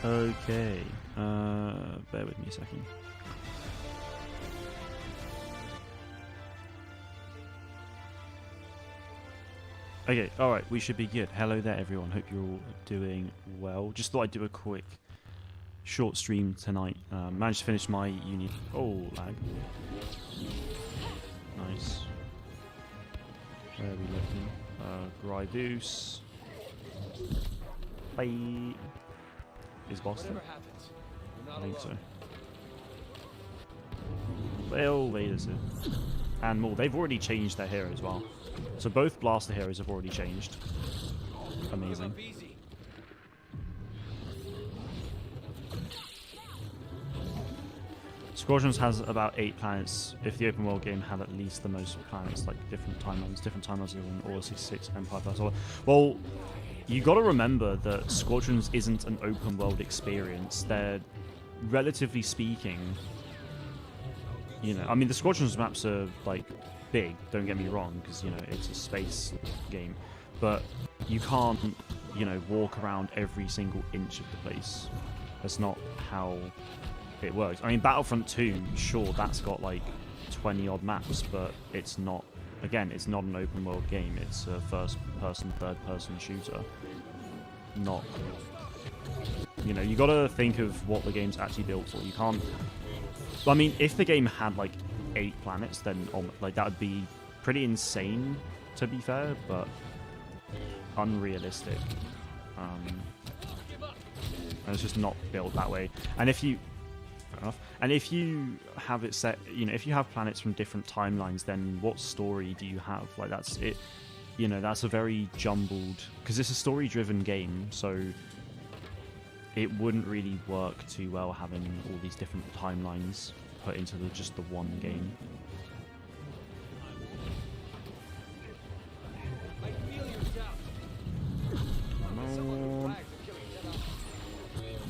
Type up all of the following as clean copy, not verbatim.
Okay. Bear with me a second. Okay, alright, we should be good. Hello there, everyone. Hope you're all doing well. Just thought I'd do a quick, short stream tonight. Managed to finish my uni. Oh, lag. Nice. Where are we looking? Gryvoos. Bye. Is Boston? I think so. Well, wait a second. And more. They've already changed their hero as well. So both blaster heroes have already changed. Amazing. Squadrons has about 8 planets. If the open world game had at least the most planets, like different timelines in Order 66, Empire First Order. Well, you got to remember that Squadrons isn't an open world experience. They're, relatively speaking, you know, I mean the Squadrons maps are like big, don't get me wrong, because you know it's a space game, but you can't, you know, walk around every single inch of the place. That's not how it works. I mean Battlefront 2, sure, that's got like 20 odd maps, but it's not, again, it's not an open world game. It's a first person, third person shooter. Not, you know, you gotta think of what the game's actually built for. You can't, I mean, if the game had like 8 planets, then like that would be pretty insane, to be fair, but unrealistic. And it's just not built that way. And if you, fair enough, and if you have it set, you know, if you have planets from different timelines, then what story do you have? Like that's it, you know, that's a very jumbled, because it's a story-driven game, so it wouldn't really work too well having all these different timelines put into just the one game.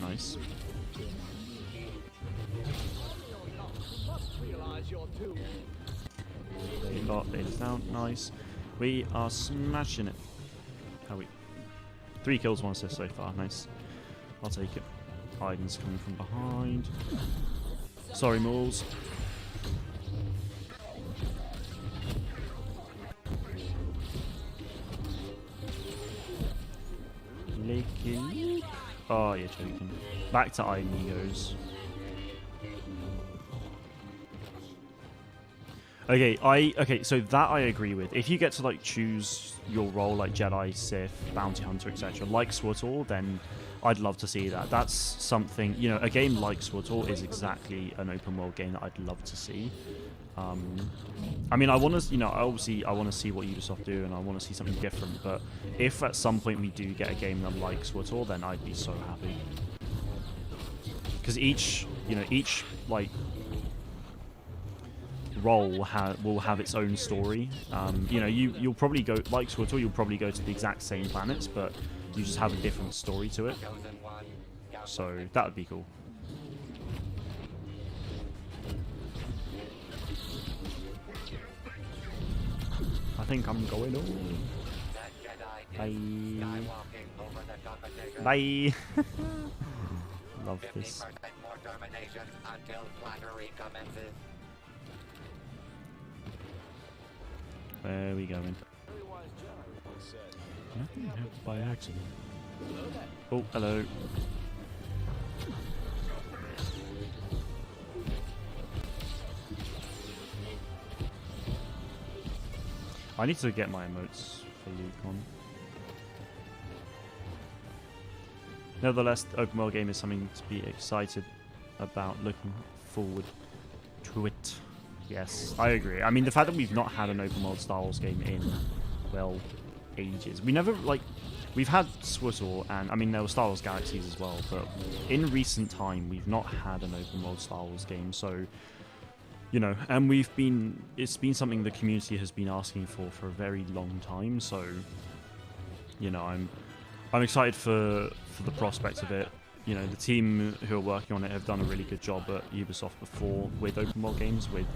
Nice. We got this down. Nice. We are smashing it. How are we? 3 kills, 1 assist so far. Nice. I'll take it. Aiden's coming from behind. Sorry, Mauls. Licky. Oh, you're joking. Back to Aiden he goes. Okay, so that I agree with. If you get to like choose your role like Jedi, Sith, Bounty Hunter, etc., like SWTOR, then I'd love to see that. That's something, you know, a game like SWTOR is exactly an open world game that I'd love to see. I mean, I want to, you know, obviously I want to see what Ubisoft do, and I want to see something different. But if at some point we do get a game that like SWTOR, then I'd be so happy. Because each like role will have its own story. You know, you'll probably go like SWTOR, you'll probably go to the exact same planets, but you just have a different story to it. So that would be cool. I think I'm going on. Bye. Bye. Love this. Where are we going? Nothing happened by accident. Oh, hello. I need to get my emotes for Yukon. Nevertheless, the open world game is something to be excited about, looking forward to it. Yes, I agree. I mean, the fact that we've not had an open world Star Wars game in, well, ages. We never, like, we've had SWTOR, and I mean, there were Star Wars Galaxies as well, but in recent time, we've not had an open world Star Wars game, so, you know, and it's been something the community has been asking for a very long time, so, you know, I'm excited for the prospect of it. You know, the team who are working on it have done a really good job at Ubisoft before with open world games, with,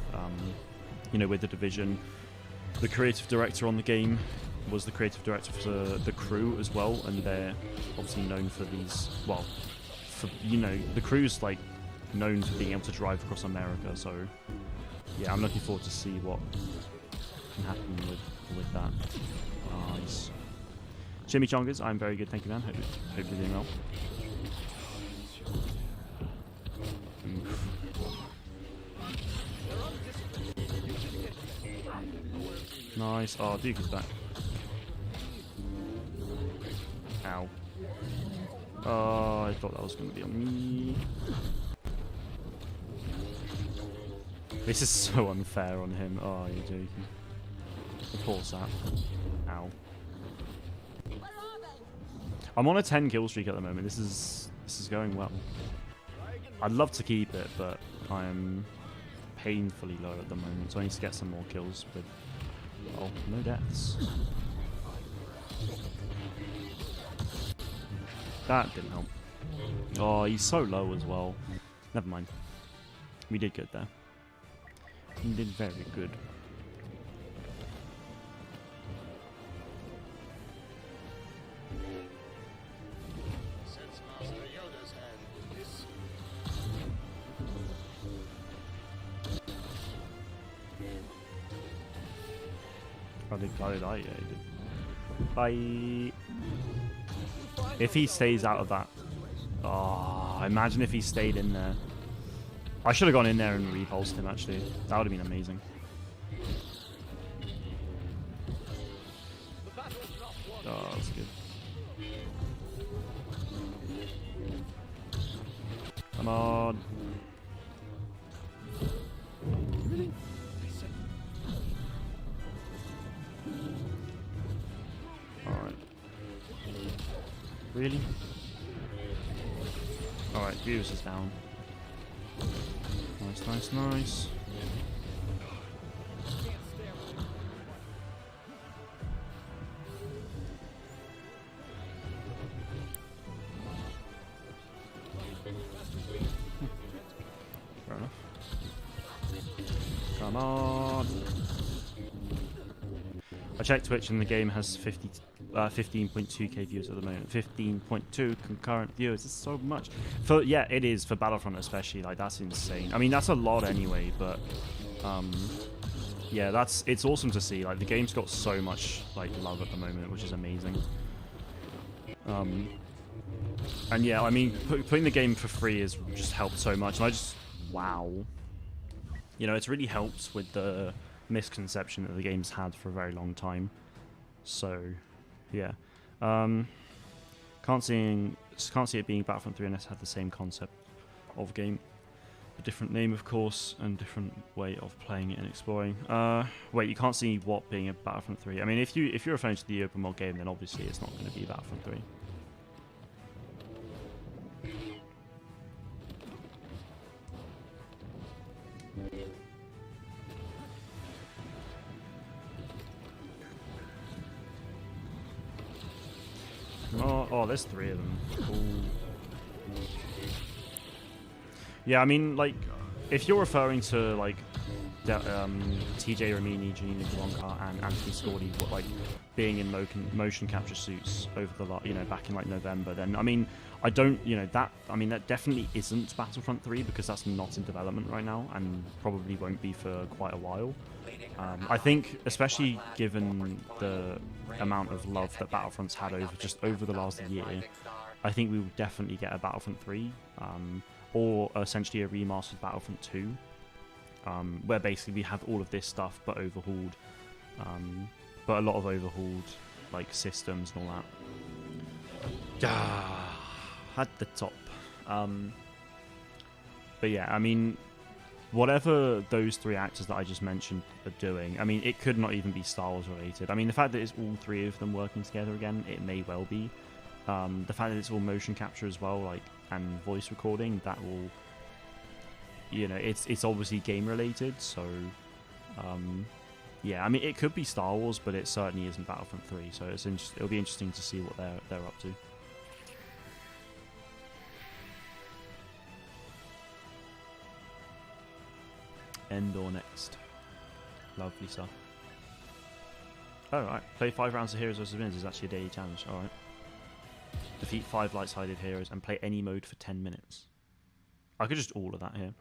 you know, with The Division. The creative director on the game was the creative director for The Crew as well, and they're obviously known for these, well, for, you know, the crew's like known for being able to drive across America, so yeah, I'm looking forward to see what can happen with that. Nice. Chimichangas, I'm very good, thank you, man. Hope you're doing well. Oof. Nice. Oh, Duke is back. Ow. Oh, I thought that was going to be on me. This is so unfair on him. Oh, you're joking. The poor sap. Ow. I'm on a 10 kill streak at the moment. This is going well. I'd love to keep it, but I am painfully low at the moment, so I need to get some more kills with... Oh, no deaths. That didn't help. Oh, he's so low as well. Never mind. We did good there. We did very good. I did, yeah, he did. Bye. If he stays out of that... Oh, imagine if he stayed in there. I should have gone in there and repulsed him, actually. That would have been amazing. Oh, that's good. Come on. Really? Alright. Really? Alright, Grievous is down. Nice, nice, nice. Fair enough. Come on. I checked Twitch and the game has 15.2k viewers at the moment. 15.2 concurrent viewers. It's so much. For yeah, it is for Battlefront especially. Like that's insane. I mean that's a lot anyway, but yeah, it's awesome to see. Like the game's got so much like love at the moment, which is amazing. And yeah, I mean putting the game for free has just helped so much. And I just wow. You know, it's really helped with the misconception that the game's had for a very long time. So yeah, can't see it being Battlefront 3 unless it had the same concept of game, a different name of course and different way of playing it and exploring. Wait, you can't see what being a Battlefront 3? I mean, if you're referring to the open world game, then obviously it's not going to be Battlefront 3. Oh, there's 3 of them. Ooh. Yeah, I mean, like, if you're referring to, like, TJ Ramini, Janina Galonka, and Anthony Scordy, like, being in motion capture suits over the, back in, like, November, then, I mean, I don't, that definitely isn't Battlefront 3, because that's not in development right now, and probably won't be for quite a while. I think, especially given the amount of love that Battlefront's had over the last year, I think we will definitely get a Battlefront 3, or essentially a remastered Battlefront 2, where basically we have all of this stuff but overhauled, but a lot of overhauled like systems and all that. At the top. But yeah, I mean, whatever those 3 actors that I just mentioned are doing, I mean, it could not even be Star Wars related. I mean, the fact that it's all 3 of them working together again, it may well be. The fact that it's all motion capture as well, like, and voice recording, that will, it's obviously game related, so, yeah, I mean, it could be Star Wars, but it certainly isn't Battlefront 3, so it'll be interesting to see what they're up to. Endor next. Lovely stuff. Alright, play 5 rounds of Heroes vs. Villains is actually a daily challenge. Alright. defeat 5 light-sided heroes, and play any mode for 10 minutes. I could just all of that here.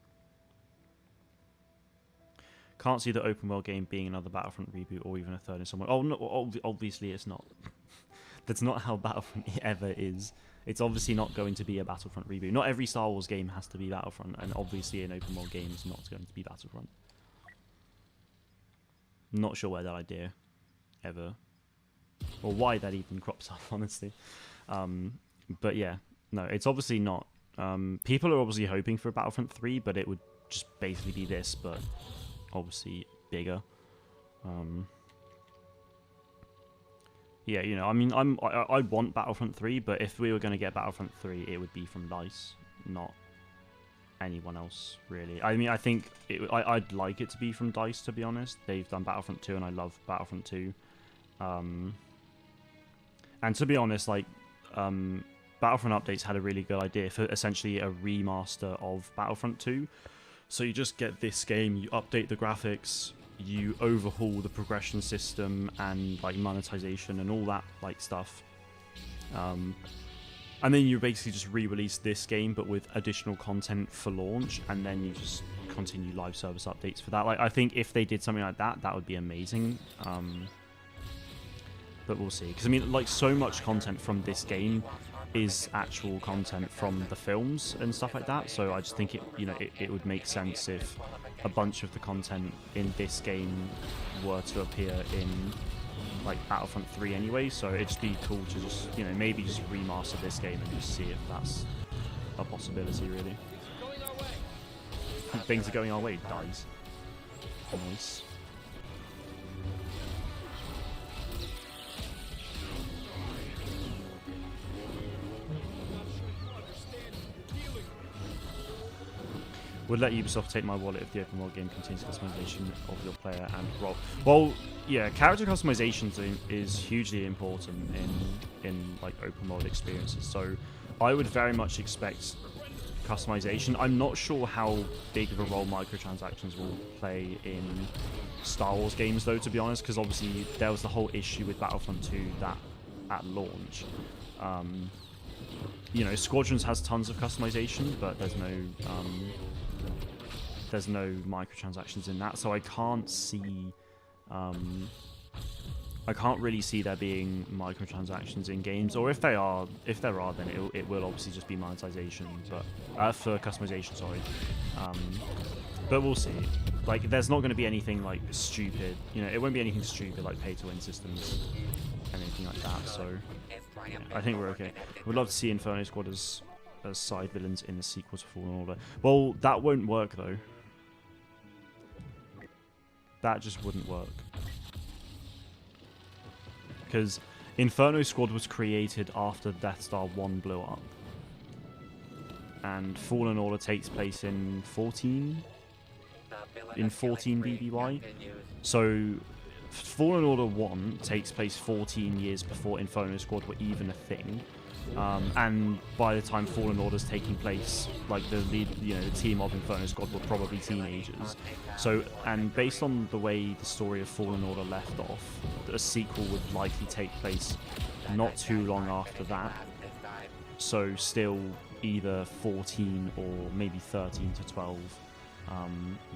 Can't see the open world game being another Battlefront reboot or even a third installment. Oh, no, obviously it's not. That's not how Battlefront ever is. It's obviously not going to be a Battlefront reboot. Not every Star Wars game has to be Battlefront, and obviously an open world game is not going to be Battlefront. Not sure where that idea ever, or why that even crops up, honestly. But yeah, no, it's obviously not. People are obviously hoping for Battlefront 3, but it would just basically be this, but obviously bigger. Yeah, you know, I mean, I want Battlefront 3, but if we were going to get Battlefront 3, it would be from DICE, not anyone else, really. I mean, I think I'd like it to be from DICE, to be honest. They've done Battlefront 2, and I love Battlefront 2. And to be honest, like, Battlefront Updates had a really good idea for essentially a remaster of Battlefront 2. So you just get this game, you update the graphics, you overhaul the progression system and like monetization and all that like stuff, and then you basically just re-release this game but with additional content for launch, and then you just continue live service updates for that. Like, I think if they did something like that, that would be amazing. But we'll see, because I mean, like, so much content from this game is actual content from the films and stuff like that, so I just think it would make sense if a bunch of the content in this game were to appear in like Battlefront 3 anyway. So it'd just be cool to just, you know, maybe just remaster this game and just see if that's a possibility, really. Things are going our way. Dies. Nice. Would let Ubisoft take my wallet if the open world game contains customization of your player and role. Well, yeah, character customization is hugely important in like open world experiences. So I would very much expect customization. I'm not sure how big of a role microtransactions will play in Star Wars games, though, to be honest, because obviously there was the whole issue with Battlefront 2 that at launch, you know, Squadrons has tons of customization, but there's no microtransactions in that, so I can't see, I can't really see there being microtransactions in games, or if there are, then it will obviously just be monetization, but for customization, sorry. But we'll see. Like, there's not going to be anything like stupid, you know, it won't be anything stupid like pay-to-win systems, anything like that. So yeah, I think we're okay. We'd love to see Inferno Squad as side villains in the sequel to Fallen Order. Well, that won't work though. That just wouldn't work. Because Inferno Squad was created after Death Star 1 blew up. And Fallen Order takes place in 14 BBY. So Fallen Order 1 takes place 14 years before Inferno Squad were even a thing. And by the time Fallen Order's taking place, like the team of Inferno Squad were probably teenagers. So, and based on the way the story of Fallen Order left off, a sequel would likely take place not too long after that. So still either 14 or maybe 13 to 12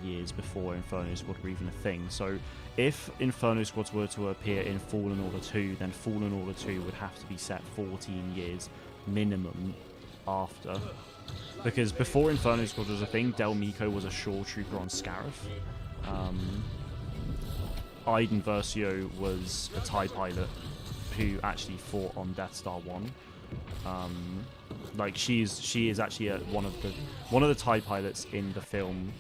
years before Inferno Squad were even a thing. So if Inferno Squads were to appear in Fallen Order 2, then Fallen Order 2 would have to be set 14 years minimum after. Because before Inferno Squad was a thing, Del Meeko was a shore trooper on Scarif. Iden Versio was a TIE pilot who actually fought on Death Star 1. Like she is actually one of the TIE pilots in the film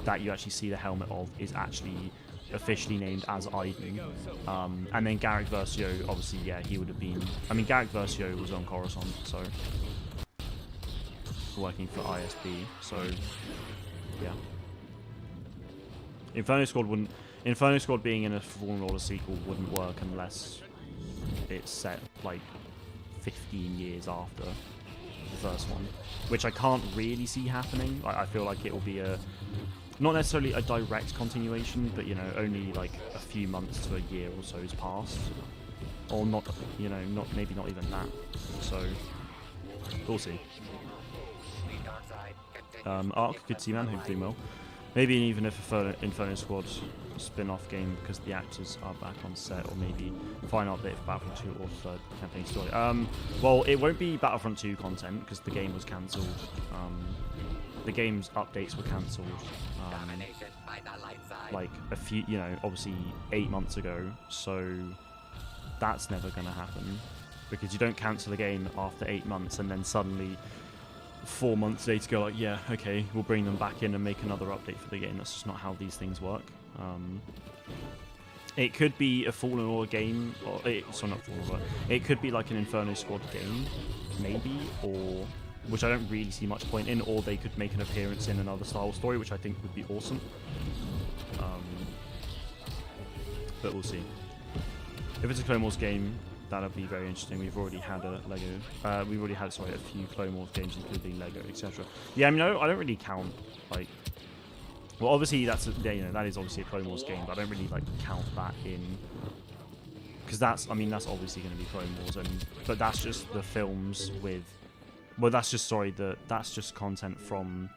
that you actually see the helmet of is actually officially named as Iden. And then Garrick Versio, obviously, yeah, he would have been. I mean, Garrick Versio was on Coruscant, so working for ISB. So yeah, Inferno Squad being in a Fallen Order sequel wouldn't work unless it's set like 15 years after the first one, which I can't really see happening. I feel like it will be not necessarily a direct continuation, but, you know, only like a few months to a year or so has passed, or not, you know, maybe not even that. So We'll see. Arc, good to see, man. Hope doing well. Maybe even if a Inferno Squad spin-off game because the actors are back on set, or maybe final update for Battlefront 2 or third campaign story. Well, it won't be Battlefront 2 content because the game was cancelled. The game's updates were cancelled like a few, obviously 8 months ago. So that's never going to happen because you don't cancel a game after 8 months and then suddenly 4 months later go like, yeah, okay, we'll bring them back in and make another update for the game. That's just not how these things work. It could be a Fallen Order game, or sorry, not Fallen Order. It could be like an Inferno Squad game, maybe, or which I don't really see much point in, or they could make an appearance in another Star Wars story, which I think would be awesome. But we'll see. If it's a Clone Wars game, that'll be very interesting. We've already had a a few Clone Wars games, including Lego, etc. Yeah, I mean, I don't really count like. Well, obviously that is obviously a Clone Wars game, but I don't really like count that in because that's obviously going to be Clone Wars, but that's just the films with. Well, that's just content from,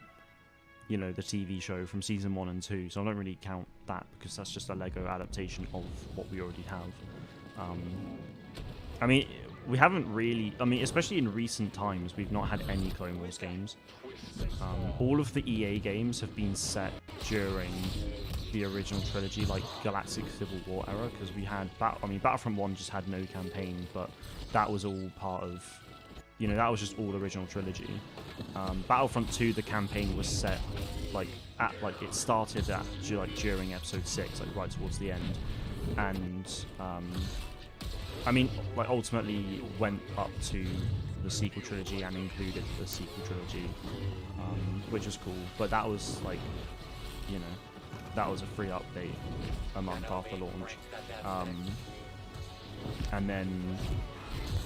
the TV show from season 1 and 2. So I don't really count that because that's just a Lego adaptation of what we already have. I mean, we haven't really. I mean, especially in recent times, we've not had any Clone Wars games. All of the EA games have been set during the original trilogy, like Galactic Civil War era, because we had Battlefront 1 just had no campaign, but that was all part of. That was just all original trilogy. Battlefront 2, the campaign was set it started during episode 6, right towards the end, and ultimately went up to the sequel trilogy and included the sequel trilogy, which was cool. But that was that was a free update a month after launch, and then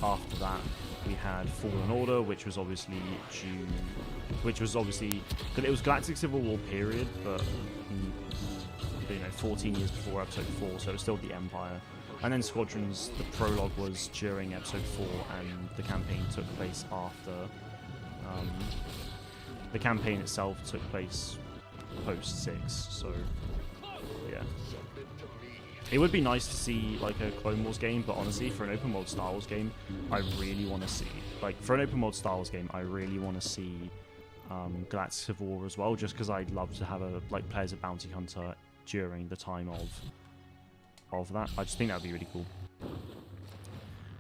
after that we had Fallen Order, which was obviously it was Galactic Civil War period, but 14 years before episode 4, so it was still the Empire. And then Squadrons, the prologue was during episode 4, and the campaign took place after. The campaign itself took place post 6, so yeah. It would be nice to see like a Clone Wars game, but honestly, for an open world Star Wars game, I really want to see Galactic Civil War as well, just because I'd love to have play as a bounty hunter during the time of that. I just think that would be really cool.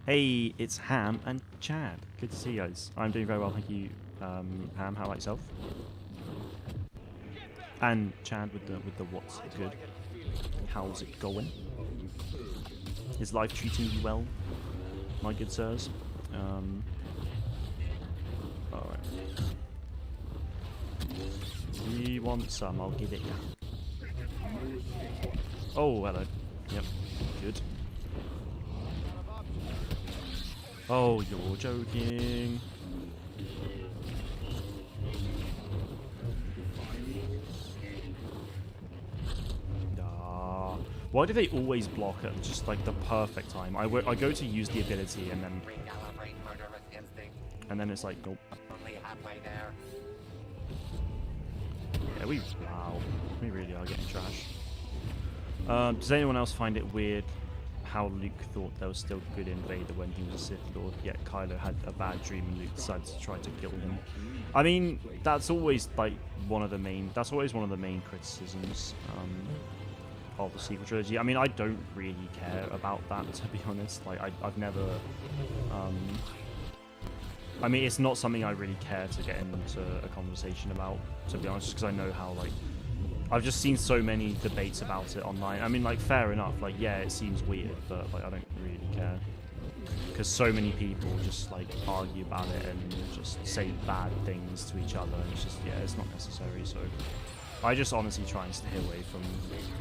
Hey, it's Ham and Chad. Good to see you guys. I'm doing very well, thank you, Ham. How about yourself? And Chad with the what's good. How's it going? Is life treating you well, my good sirs? Alright. You want some, I'll give it ya. Oh, hello. Yep, good. Oh, you're joking. Why do they always block at just like the perfect time? I go to use the ability and then it's like, nope. Yeah, we really are getting trash. Does anyone else find it weird how Luke thought there was still good in Vader when he was a Sith Lord, yet Kylo had a bad dream and Luke decided to try to kill him? I mean, that's always one of the main criticisms of the sequel trilogy. I mean, I don't really care about that, to be honest. Like, I've never. I mean, it's not something I really care to get into a conversation about, to be honest, because I know how I've just seen so many debates about it online. I mean, fair enough. Yeah, it seems weird, but I don't really care because so many people just argue about it and just say bad things to each other, and it's just it's not necessary. So I just honestly try and stay away from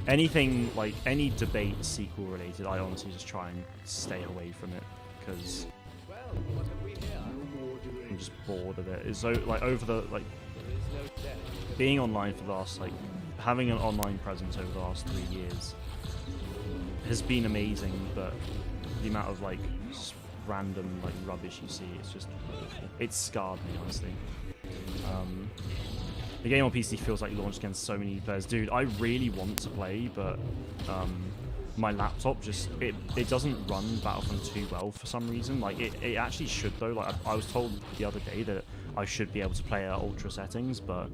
anything any debate sequel related. I honestly just try and stay away from it because I'm just bored of it. It's so over the being online for the last having an online presence over the last 3 years has been amazing, but the amount of random like rubbish you see. It's just awful. It's scarred me, honestly. The game on PC feels like launched against so many players. Dude, I really want to play, but my laptop just it doesn't run Battlefront 2 well for some reason. Like it actually should though. Like I was told the other day that I should be able to play at ultra settings, but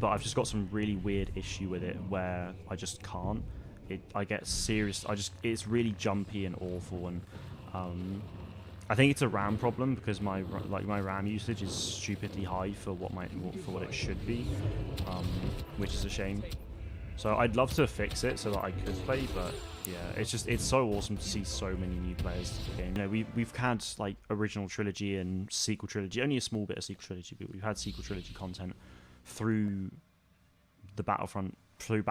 I've just got some really weird issue with it where I just can't. I get serious. It's really jumpy and awful, and I think it's a RAM problem because my RAM usage is stupidly high for what it should be, which is a shame. So I'd love to fix it so that I could play, but yeah, it's so awesome to see so many new players to the game. You know, we've had like original trilogy and sequel trilogy, only a small bit of sequel trilogy, but we've had sequel trilogy content through Battlefront 2,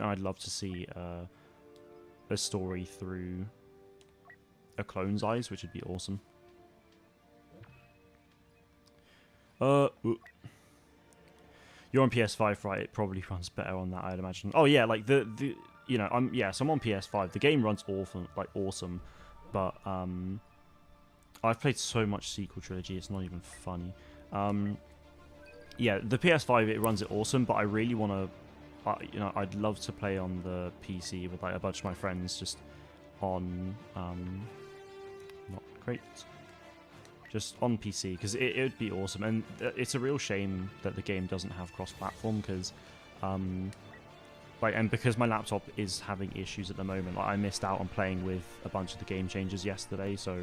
and I'd love to see a story through a clone's eyes, which would be awesome. You're on PS5, right? It probably runs better on that, I'd imagine. Oh yeah, like so I'm on PS5. The game runs awesome, but I've played so much sequel trilogy, it's not even funny. Yeah, the PS5 it runs it awesome, but I really want to, I'd love to play on the PC with like a bunch of my friends, just on not great. Just on PC, because it would be awesome. And it's a real shame that the game doesn't have cross-platform, because and because my laptop is having issues at the moment, like I missed out on playing with a bunch of the game changers yesterday. So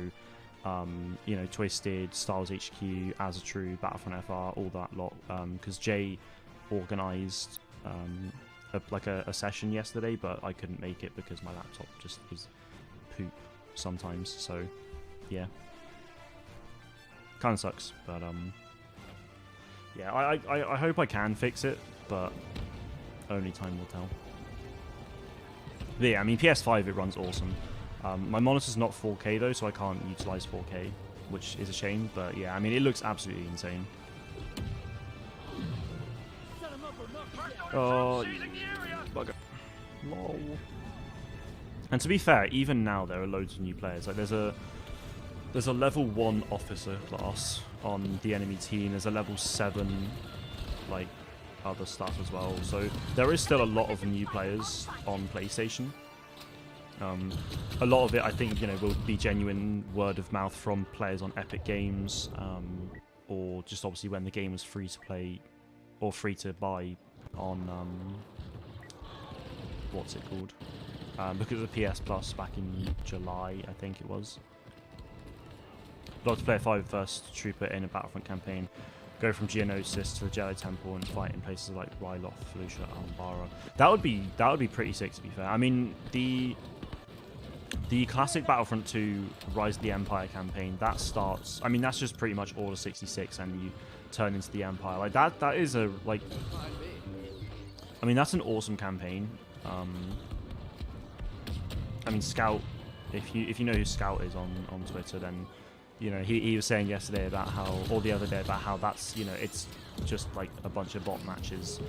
Twisted, Star Wars HQ, As a True, Battlefront FR, all that lot, because Jay organized a session yesterday, but I couldn't make it because my laptop just is poop sometimes. So yeah, kind of sucks, but yeah, I hope I can fix it, but only time will tell. But yeah, I mean, PS5 it runs awesome. My monitor's not 4K though, so I can't utilize 4K, which is a shame, but yeah, I mean, it looks absolutely insane. Oh, bugger. Lol. And to be fair, even now there are loads of new players. Like there's a level 1 officer class on the enemy team. There's a level 7 like other stuff as well. So there is still a lot of new players on PlayStation. A lot of it, I think, will be genuine word of mouth from players on Epic Games, or just obviously when the game was free to play or free to buy on what's it called? Because of the PS Plus back in July, I think it was. Love to play a 5 trooper in a Battlefront campaign. Go from Geonosis to the Jedi Temple and fight in places like Ryloth, Felucia, Alhambra. That would be pretty sick, to be fair. I mean, the classic Battlefront 2 Rise of the Empire campaign, that starts, I mean, that's just pretty much Order 66 and you turn into the Empire. Like that is a, like, I mean, that's an awesome campaign. I mean, Scout, if you know who Scout is on Twitter, then he was saying yesterday about how, or the other day, about how that's, it's just like a bunch of bot matches.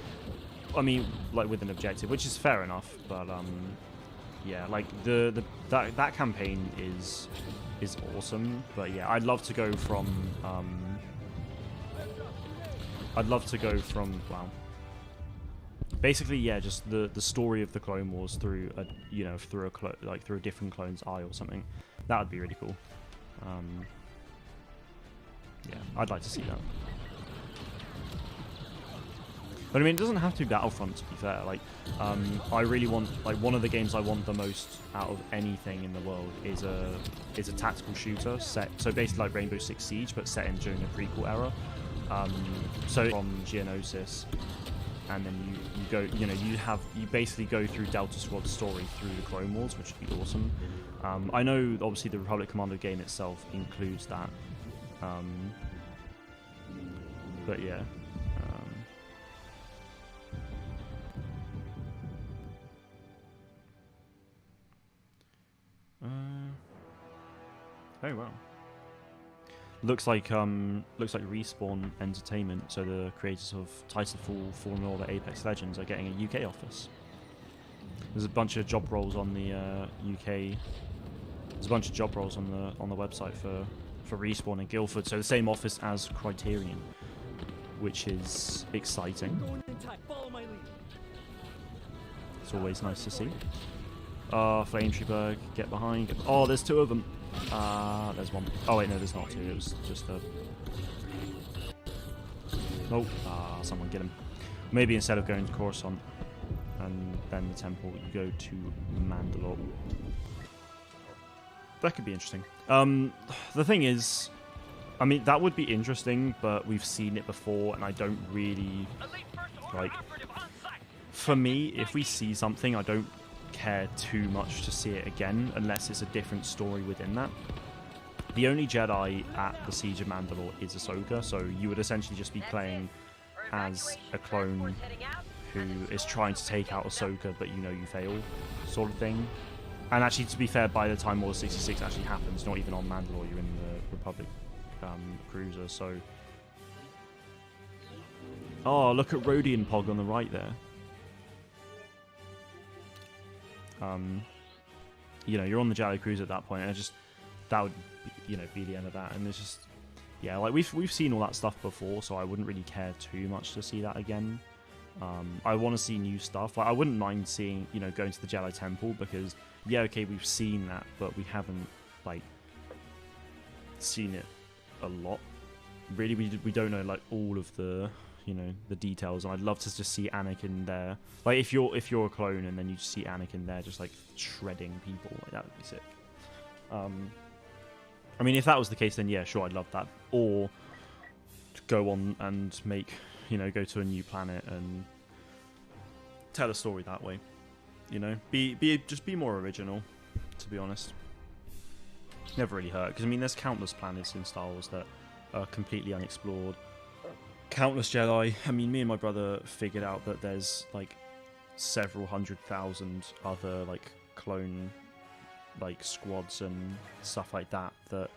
I mean, like with an objective, which is fair enough, but yeah, like that campaign is awesome. But yeah, I'd love to go from wow. Basically, yeah, just the story of the Clone Wars through through a different clone's eye or something. That would be really cool. Yeah, I'd like to see that. But I mean, it doesn't have to be Battlefront, to be fair. Like, I really want, like, one of the games I want the most out of anything in the world is a tactical shooter set. So basically like Rainbow Six Siege, but set in during the prequel era. So from Geonosis, and then you go, you basically go through Delta Squad's story through the Clone Wars, which would be awesome. I know obviously the Republic Commando game itself includes that, but yeah. Oh wow. Looks like Respawn Entertainment, so the creators of Titanfall, Fallen Order, Apex Legends, are getting a UK office. There's a bunch of job roles on the UK There's a bunch of job roles on the website for Respawn in Guildford, so the same office as Criterion, which is exciting. It's always nice to see. Flame Trooper, get behind. Oh, there's two of them. There's one. Oh wait, no, there's not two. It was just a. Nope. Someone get him. Maybe instead of going to Coruscant and then the temple, you go to Mandalore. That could be interesting. The thing is, I mean, that would be interesting, but we've seen it before, and I don't really like. For me, if we see something, I don't care too much to see it again, unless it's a different story within that. The only Jedi at the Siege of Mandalore is Ahsoka, so you would essentially just be playing as a clone who is trying to take out Ahsoka, but you know you fail, sort of thing. And actually, to be fair, by the time Order 66 actually happens, not even on Mandalore, you're in the Republic cruiser, so... Oh, look at Rodian Pog on the right there. You know, you're on the Jedi cruiser at that point, and that would, you know, be the end of that. And it's just, yeah, like we've seen all that stuff before, so I wouldn't really care too much to see that again. I want to see new stuff. Like, I wouldn't mind seeing, you know, going to the Jedi Temple, because yeah, okay, we've seen that, but we haven't like seen it a lot. Really, we don't know like all of the, you know, the details, and I'd love to just see Anakin there. Like, if you're a clone and then you just see Anakin there just like shredding people, like, that would be sick. I mean, if that was the case, then yeah, sure, I'd love that. Or go on and make, you know, go to a new planet and tell a story that way. You know, just be more original, to be honest. Never really hurt, because I mean, there's countless planets in Star Wars that are completely unexplored. Countless Jedi. I mean, me and my brother figured out that there's like several 100,000 other like clone like squads and stuff like that that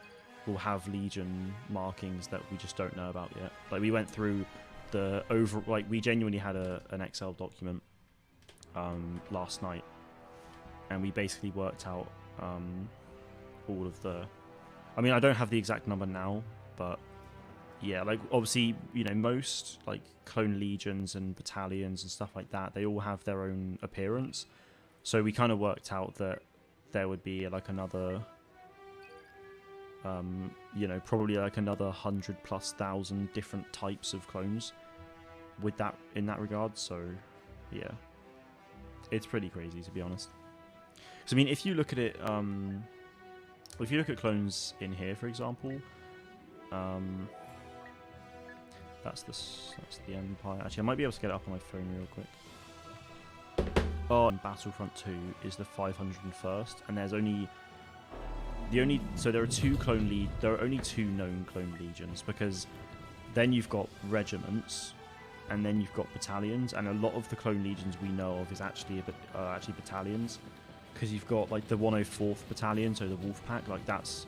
will have Legion markings that we just don't know about yet. Like, we went through the like we genuinely had an Excel document last night, and we basically worked out all of the. I mean, I don't have the exact number now, but yeah, like, obviously, you know, most like clone legions and battalions and stuff like that, they all have their own appearance. So we kind of worked out that there would be like another, you know, probably like another 100,000+ different types of clones with that, in that regard. So yeah, it's pretty crazy, to be honest. So I mean, if you look at it, if you look at clones in here, for example, that's the Empire. Actually, I might be able to get it up on my phone real quick. Oh, and Battlefront 2 is the 501st, and there's so there are only two known clone legions, because then you've got regiments, and then you've got battalions, and a lot of the clone legions we know of is actually battalions, because you've got like the 104th Battalion, so the Wolf Pack, like that's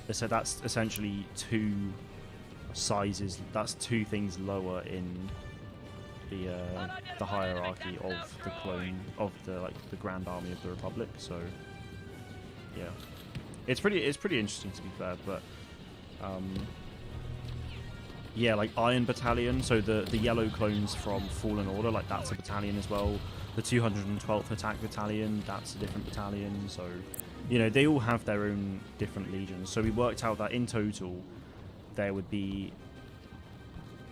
essentially two sizes, that's two things lower in the hierarchy of the clone of the Grand Army of the Republic. So yeah, it's pretty interesting, to be fair. But yeah, like Iron Battalion, so the yellow clones from Fallen Order, like that's a battalion as well. The 212th Attack Battalion, that's a different battalion. So, you know, they all have their own different legions. So we worked out that in total there would be,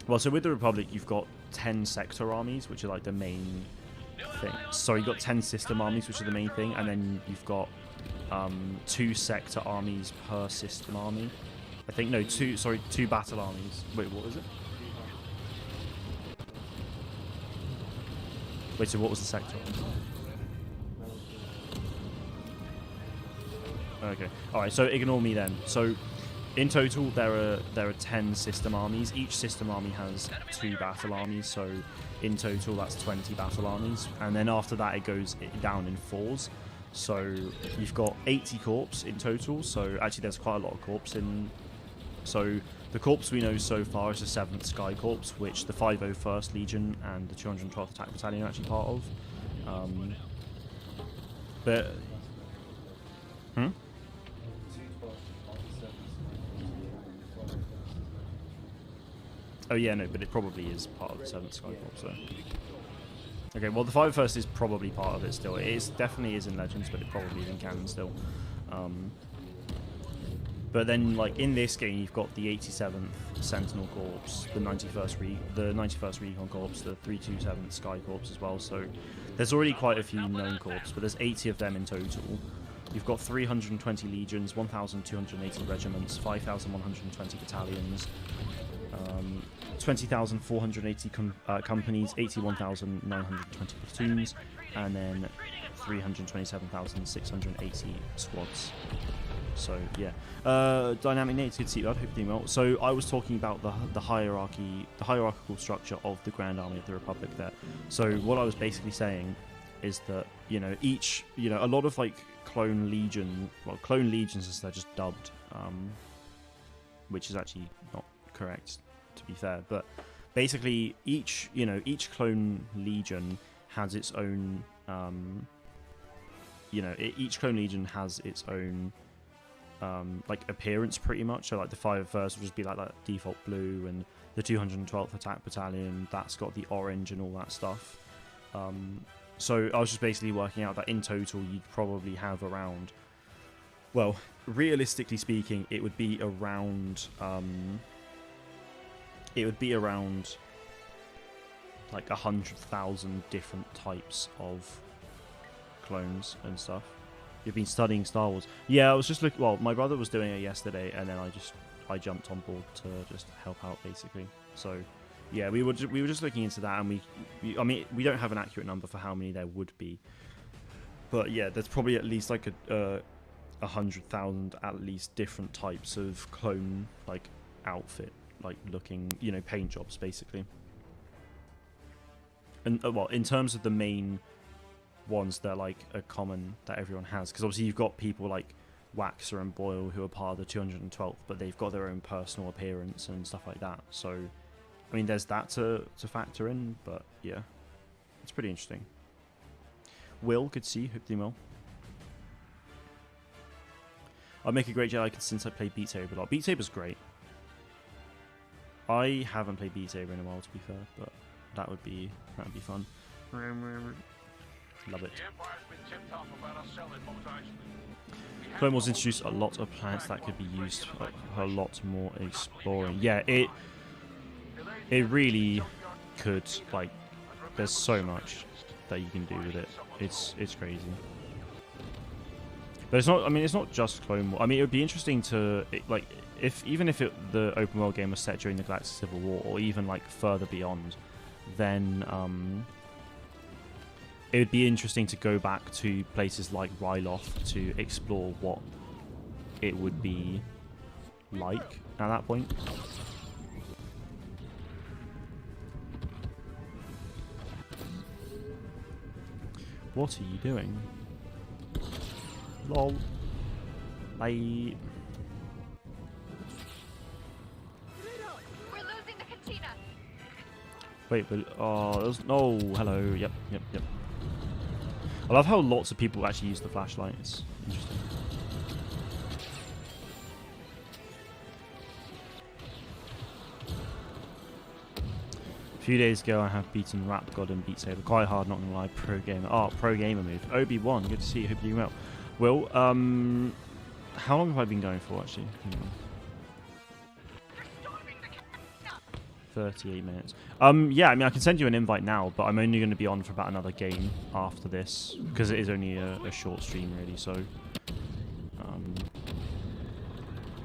well, so with the Republic you've got 10 sector armies, which are like the main thing. So you've got 10 system armies, which are the main thing, and then you've got 2 sector armies per system army. I think, no, 2 battle armies. Wait, what was it? Wait, so what was the sector? Okay. Alright, so ignore me then. So in total there are 10 system armies. Each system army has 2 battle armies, so in total that's 20 battle armies. And then after that it goes down in 4s. So you've got 80 corps in total, so actually there's quite a lot of corps in. So the corps we know so far is the 7th Sky Corps, which the 501st Legion and the 212th Attack Battalion are actually part of. Oh yeah, no, but it probably is part of the 7th Sky Corps, so... Okay, well the 501st is probably part of it still. It is, definitely is in Legends, but it probably is in canon still. But then, like, in this game, you've got the 87th Sentinel Corps, the 91st Recon Corps, the 327th Sky Corps as well, so there's already quite a few known corps, but there's 80 of them in total. You've got 320 legions, 1,280 regiments, 5,120 battalions, 20,480 companies, 81,920 platoons, and then 327,680 squads. So yeah, Dynamic Nate's good to see you. I hope you're doing well. So I was talking about the hierarchical structure of the Grand Army of the Republic there. So what I was basically saying is that, you know, each, you know, a lot of like clone legions as they're just dubbed, which is actually not correct, to be fair, but basically each clone legion has its own each clone legion has its own like appearance pretty much. So like the 501st will just be like that default blue, and the 212th attack battalion, that's got the orange and all that stuff. So I was just basically working out that in total you'd probably have around, well, realistically speaking, it would be around like 100,000 different types of clones and stuff. You've been studying Star Wars. Yeah, I was just looking. Well, my brother was doing it yesterday, and then I jumped on board to just help out basically. So yeah, we were just looking into that, and I mean we don't have an accurate number for how many there would be, but yeah, there's probably at least like 100,000 at least different types of clone like outfit, like looking, you know, paint jobs basically. And well, in terms of the main ones that like are common that everyone has, because obviously you've got people like Waxer and Boyle who are part of the 212th, but they've got their own personal appearance and stuff like that. So I mean, there's that to factor in, but yeah, it's pretty interesting. Will, good to see you. Hope you're doing well. I'll make a great Jedi since I played Beat Saber a lot. Beat Saber's great. I haven't played Beat Saber in a while, to be fair, but that would be fun. Love it. Clone Wars introduced a lot of planets that could be used for a lot more exploring. Yeah, it really could. Like, there's so much that you can do with it. It's crazy. But it's not. I mean, it's not just Clone Wars. I mean, it would be interesting to like even if the open world game was set during the Galactic Civil War, or even like further beyond, then it would be interesting to go back to places like Ryloth to explore what it would be like at that point. What are you doing? Lol. Bye. We're losing the cantina. Wait, but there's no. Hello. Yep. I love how lots of people actually use the flashlight. It's interesting. A few days ago, I have beaten Rap God and Beat Saber quite hard. Not gonna lie, pro gamer. Oh, pro gamer move. Obi-Wan, good to see you. Hope you're doing well. Will, how long have I been going for actually? 38 minutes. Yeah, I mean, I can send you an invite now, but I'm only going to be on for about another game after this, because it is only a short stream, really, so...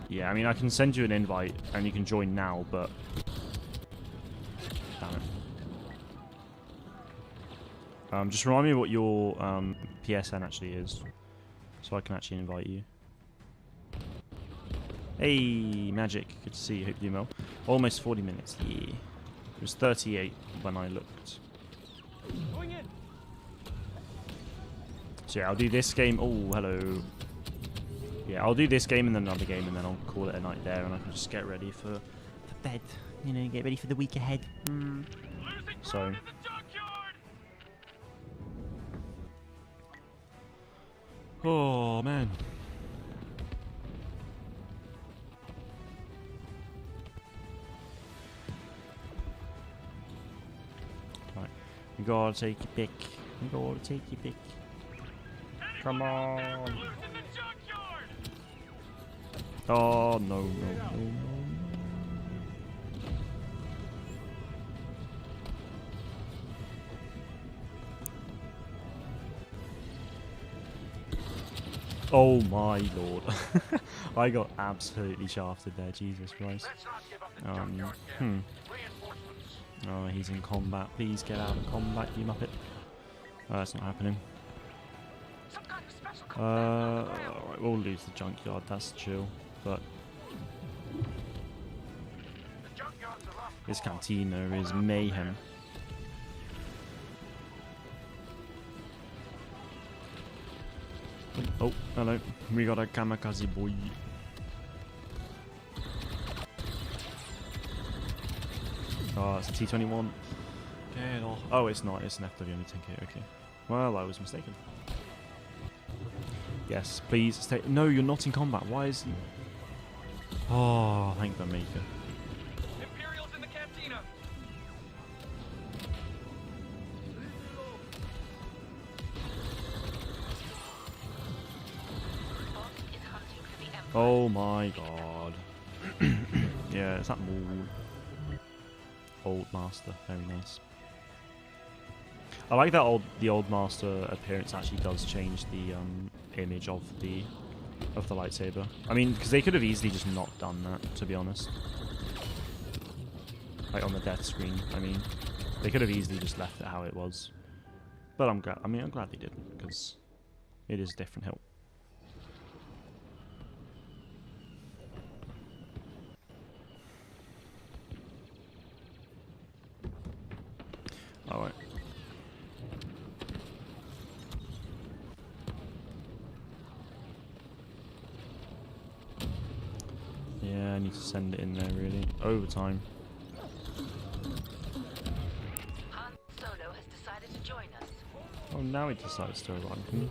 yeah, I mean, I can send you an invite, and you can join now, but... damn it. Just remind me what your PSN actually is, so I can actually invite you. Hey, Magic, good to see you. Hope you're doing well. Almost 40 minutes, yeah. It was 38 when I looked. So yeah, I'll do this game. Oh, hello. Yeah, I'll do this game and then another game, and then I'll call it a night there, and I can just get ready for bed. You know, get ready for the week ahead. So... oh, man. You gotta take your pick. You gotta take your pick. Come on. Oh, no, no, no, no. Oh my lord. I got absolutely shafted there, Jesus Christ. Oh, he's in combat. Please get out of combat, you muppet. Oh, that's not happening. Alright, we'll lose the junkyard, that's chill. But this cantina is mayhem. Oh, hello. We got a kamikaze boy. Oh, it's a T-21. Get off. Oh, it's not. It's an FW-10K. Okay. Well, I was mistaken. Yes, please stay. No, you're not in combat. Why is he? Oh, thank the maker. Imperials in the cantina. Oh my god. Yeah, it's that mold. Old master, very nice. I like that the old master appearance actually does change the image of the lightsaber. I mean, because they could have easily just not done that, to be honest. Like on the death screen. I mean, they could have easily just left it how it was. But I'm glad. I mean, I'm glad they didn't, because it is a different hill. Alright. Yeah, I need to send it in there, really. Overtime. Han Solo has decided to join us. Oh, now he decides to run.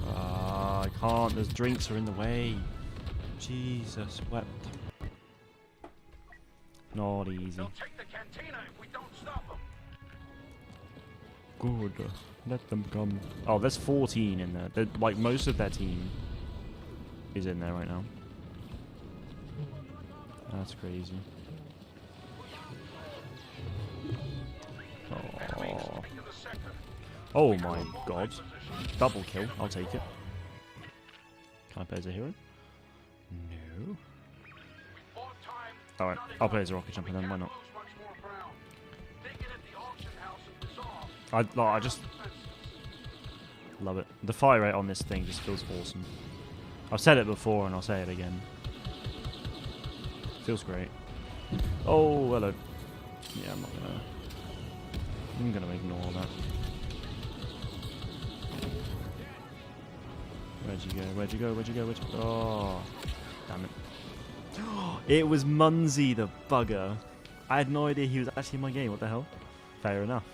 Ah, I can't. Those drinks are in the way. Jesus, wept. Not easy. They'll take the cantina if we don't stop them. Good. Let them come. Oh, there's 14 in there. Like, most of their team is in there right now. That's crazy. Oh, oh my god. Double kill. I'll take it. Can I play as a hero? No. Alright, I'll play as a rocket jumper then, why not? I just love it. The fire rate on this thing just feels awesome. I've said it before and I'll say it again. Feels great. Oh, hello. Yeah, I'm gonna ignore that. Where'd you go? Where'd you go? Where'd you go? Where'd you go? Oh, damn it. It was Munzie, the bugger. I had no idea he was actually in my game. What the hell? Fair enough.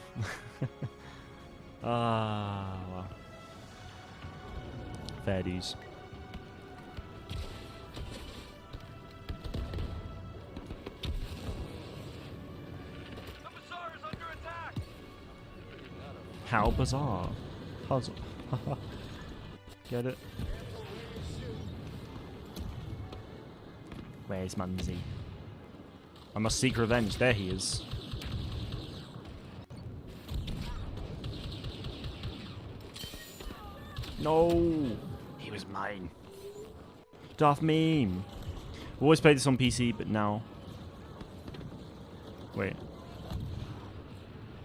Ah, well. Fair dues. The bazaar is under attack. How bizarre. Puzzle. Get it? Where's Munzie? I must seek revenge. There he is. No! He was mine. Darth Meme. I've always played this on PC, but now... Wait.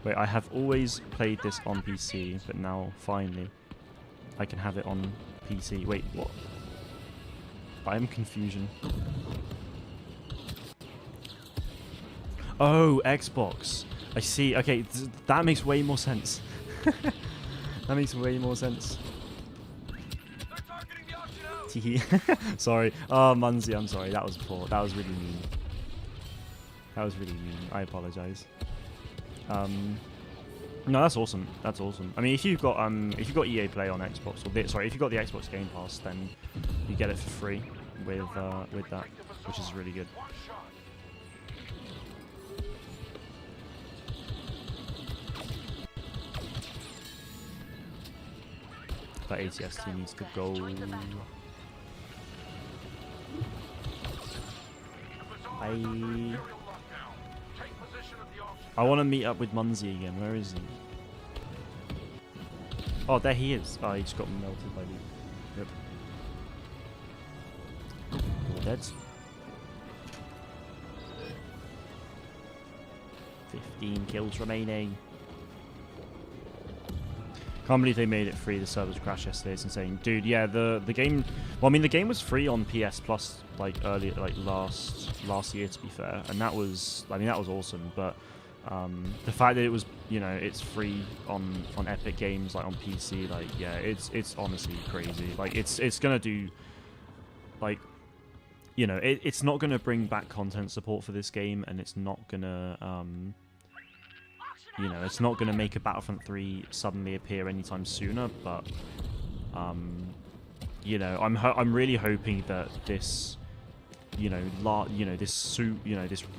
Wait, I have always played this on PC, but now, finally, I can have it on PC. Wait, what? I am confusion. Oh, Xbox. I see. Okay, that makes way more sense. That makes way more sense. They're targeting the auction house. Sorry. Oh, Munzie, I'm sorry. That was poor. That was really mean. That was really mean. I apologize. No, that's awesome. That's awesome. I mean, if you've got EA Play on Xbox, or sorry, if you've got the Xbox Game Pass, then you get it for free with that, which is really good. That ATST needs to go. I want to meet up with Munzie again. Where is he? Oh, there he is. Oh, he just got melted by the... Yep. All dead. 15 kills remaining. Can't believe they made it free. The servers crashed yesterday. It's insane, dude. Yeah, the game. Well, I mean, the game was free on PS Plus like earlier, like last year, to be fair, and that was, I mean, that was awesome. But the fact that it was, you know, it's free on Epic Games, like on PC, like yeah, it's honestly crazy. Like it's gonna do, like, you know, it's not gonna bring back content support for this game, and it's not gonna you know, it's not going to make a Battlefront 3 suddenly appear anytime sooner, but, you know, I'm really hoping that this, you know, this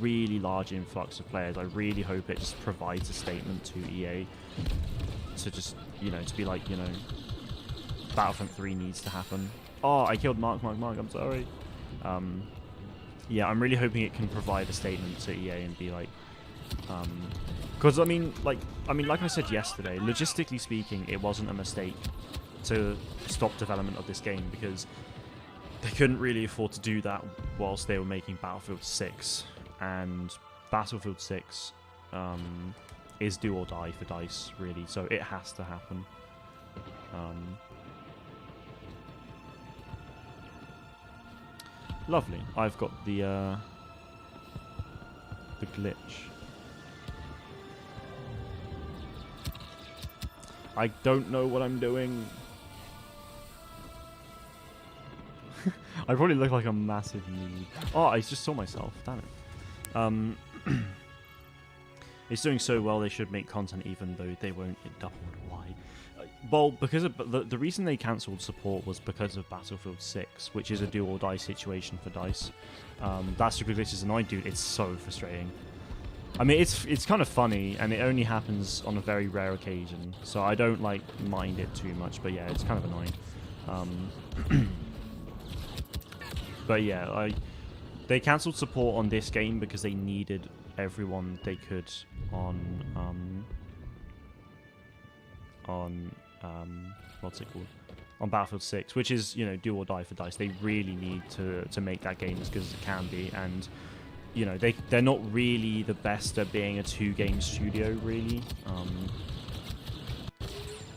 really large influx of players, I really hope it just provides a statement to EA to just, you know, to be like, you know, Battlefront 3 needs to happen. Oh, I killed Mark, I'm sorry. Yeah, I'm really hoping it can provide a statement to EA and be like, because I mean, like I said yesterday, logistically speaking, it wasn't a mistake to stop development of this game because they couldn't really afford to do that whilst they were making Battlefield 6, and Battlefield 6 is do or die for DICE, really, so it has to happen. Lovely. I've got the glitch. I don't know what I'm doing. I probably look like a massive noob. Oh, I just saw myself. Damn it. It's doing so well, they should make content even though they won't get doubled. Why? Well, because of the reason they cancelled support was because of Battlefield 6, which is a do or die situation for DICE. That super glitch is annoying, dude. It's so frustrating. I mean, it's kind of funny, and it only happens on a very rare occasion, so I don't like mind it too much. But yeah, it's kind of annoying. But yeah, they cancelled support on this game because they needed everyone they could on what's it called? On Battlefield 6, which is, you know, do or die for DICE. They really need to make that game as good as it can be, and you know, they're not really the best at being a two-game studio, really.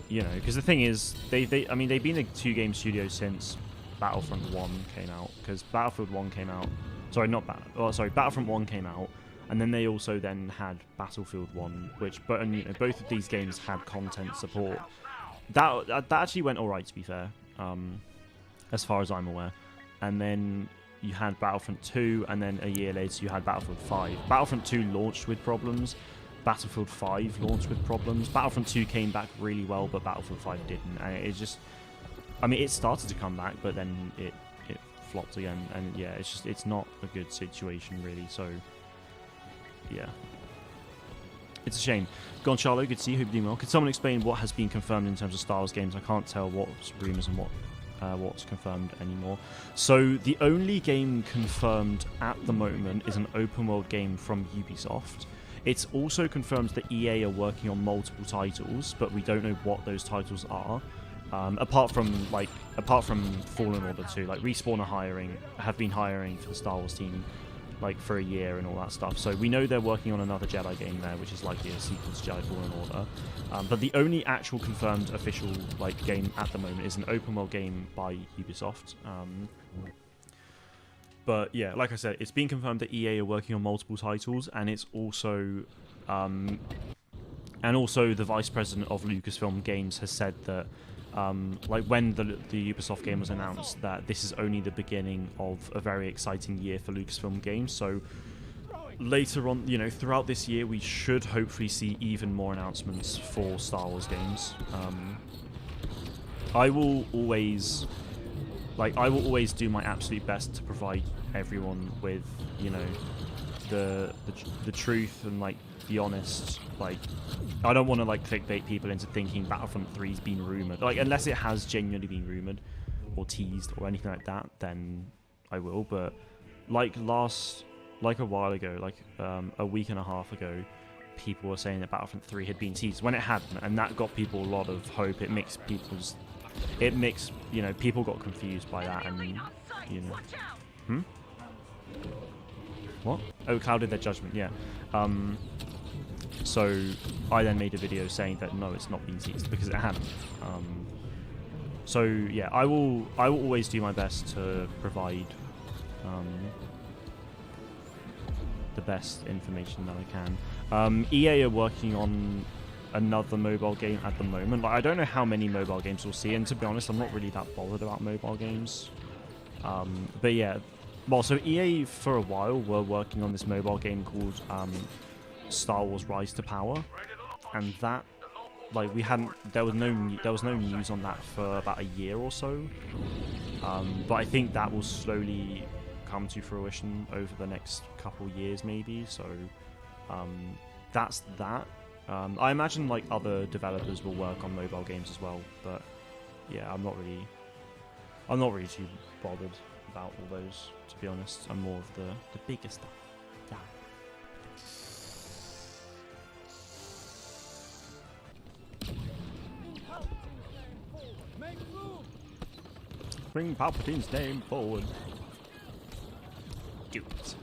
You know, because the thing is, I mean, they've been a two-game studio since Battlefront 1 came out, because Battlefield 1 came out. Sorry, Battlefront 1 came out, and then they also then had Battlefield 1, and you know, both of these games had content support. That actually went all right, to be fair, as far as I'm aware. And then you had Battlefront 2, and then a year later you had Battlefield 5. Battlefront 2 launched with problems. Battlefield 5 launched with problems. Battlefront 2 came back really well, but Battlefield 5 didn't. And it just, I mean, it started to come back, but then it flopped again. And yeah, it's not a good situation, really. So, yeah. It's a shame. Gonchalo, good to see you. Hope you're doing well. Could someone explain what has been confirmed in terms of Star Wars games? I can't tell what's rumours and what's confirmed anymore. So the only game confirmed at the moment is an open world game from Ubisoft. It's also confirmed that EA are working on multiple titles, but we don't know what those titles are. Apart from Fallen Order 2, like Respawn have been hiring for the Star Wars team like for a year and all that stuff. So we know they're working on another Jedi game there, which is likely a sequel to Jedi Fallen Order. But the only actual confirmed official like game at the moment is an open world game by Ubisoft. But yeah, like I said, it's been confirmed that EA are working on multiple titles, and it's also the vice president of Lucasfilm Games has said that like when the Ubisoft game was announced, that this is only the beginning of a very exciting year for Lucasfilm Games. So later on, you know, throughout this year, we should hopefully see even more announcements for Star Wars games. I will always do my absolute best to provide everyone with, you know, the truth and like be honest. Like, I don't want to like clickbait people into thinking Battlefront 3's been rumored. Like, unless it has genuinely been rumored or teased or anything like that, then I will. But like a while ago, like a week and a half ago, people were saying that Battlefront 3 had been teased when it hadn't, and that got people a lot of hope. It makes people got confused by that, and what? Oh, clouded their judgment. Yeah. So I then made a video saying that no, it's not been teased because it hadn't. So yeah, I will always do my best to provide the best information that I can. EA are working on another mobile game at the moment. Like, I don't know how many mobile games we'll see, and to be honest, I'm not really that bothered about mobile games. But yeah, well, so EA for a while were working on this mobile game called Star Wars Rise to Power, and that, like, there was no news on that for about a year or so. But I think that will slowly come to fruition over the next couple years, maybe. So that's that. I imagine like other developers will work on mobile games as well, but yeah, I'm not really too bothered about all those, to be honest. I'm more of the bigger stuff. Yeah. Bring Palpatine's name forward. Do it.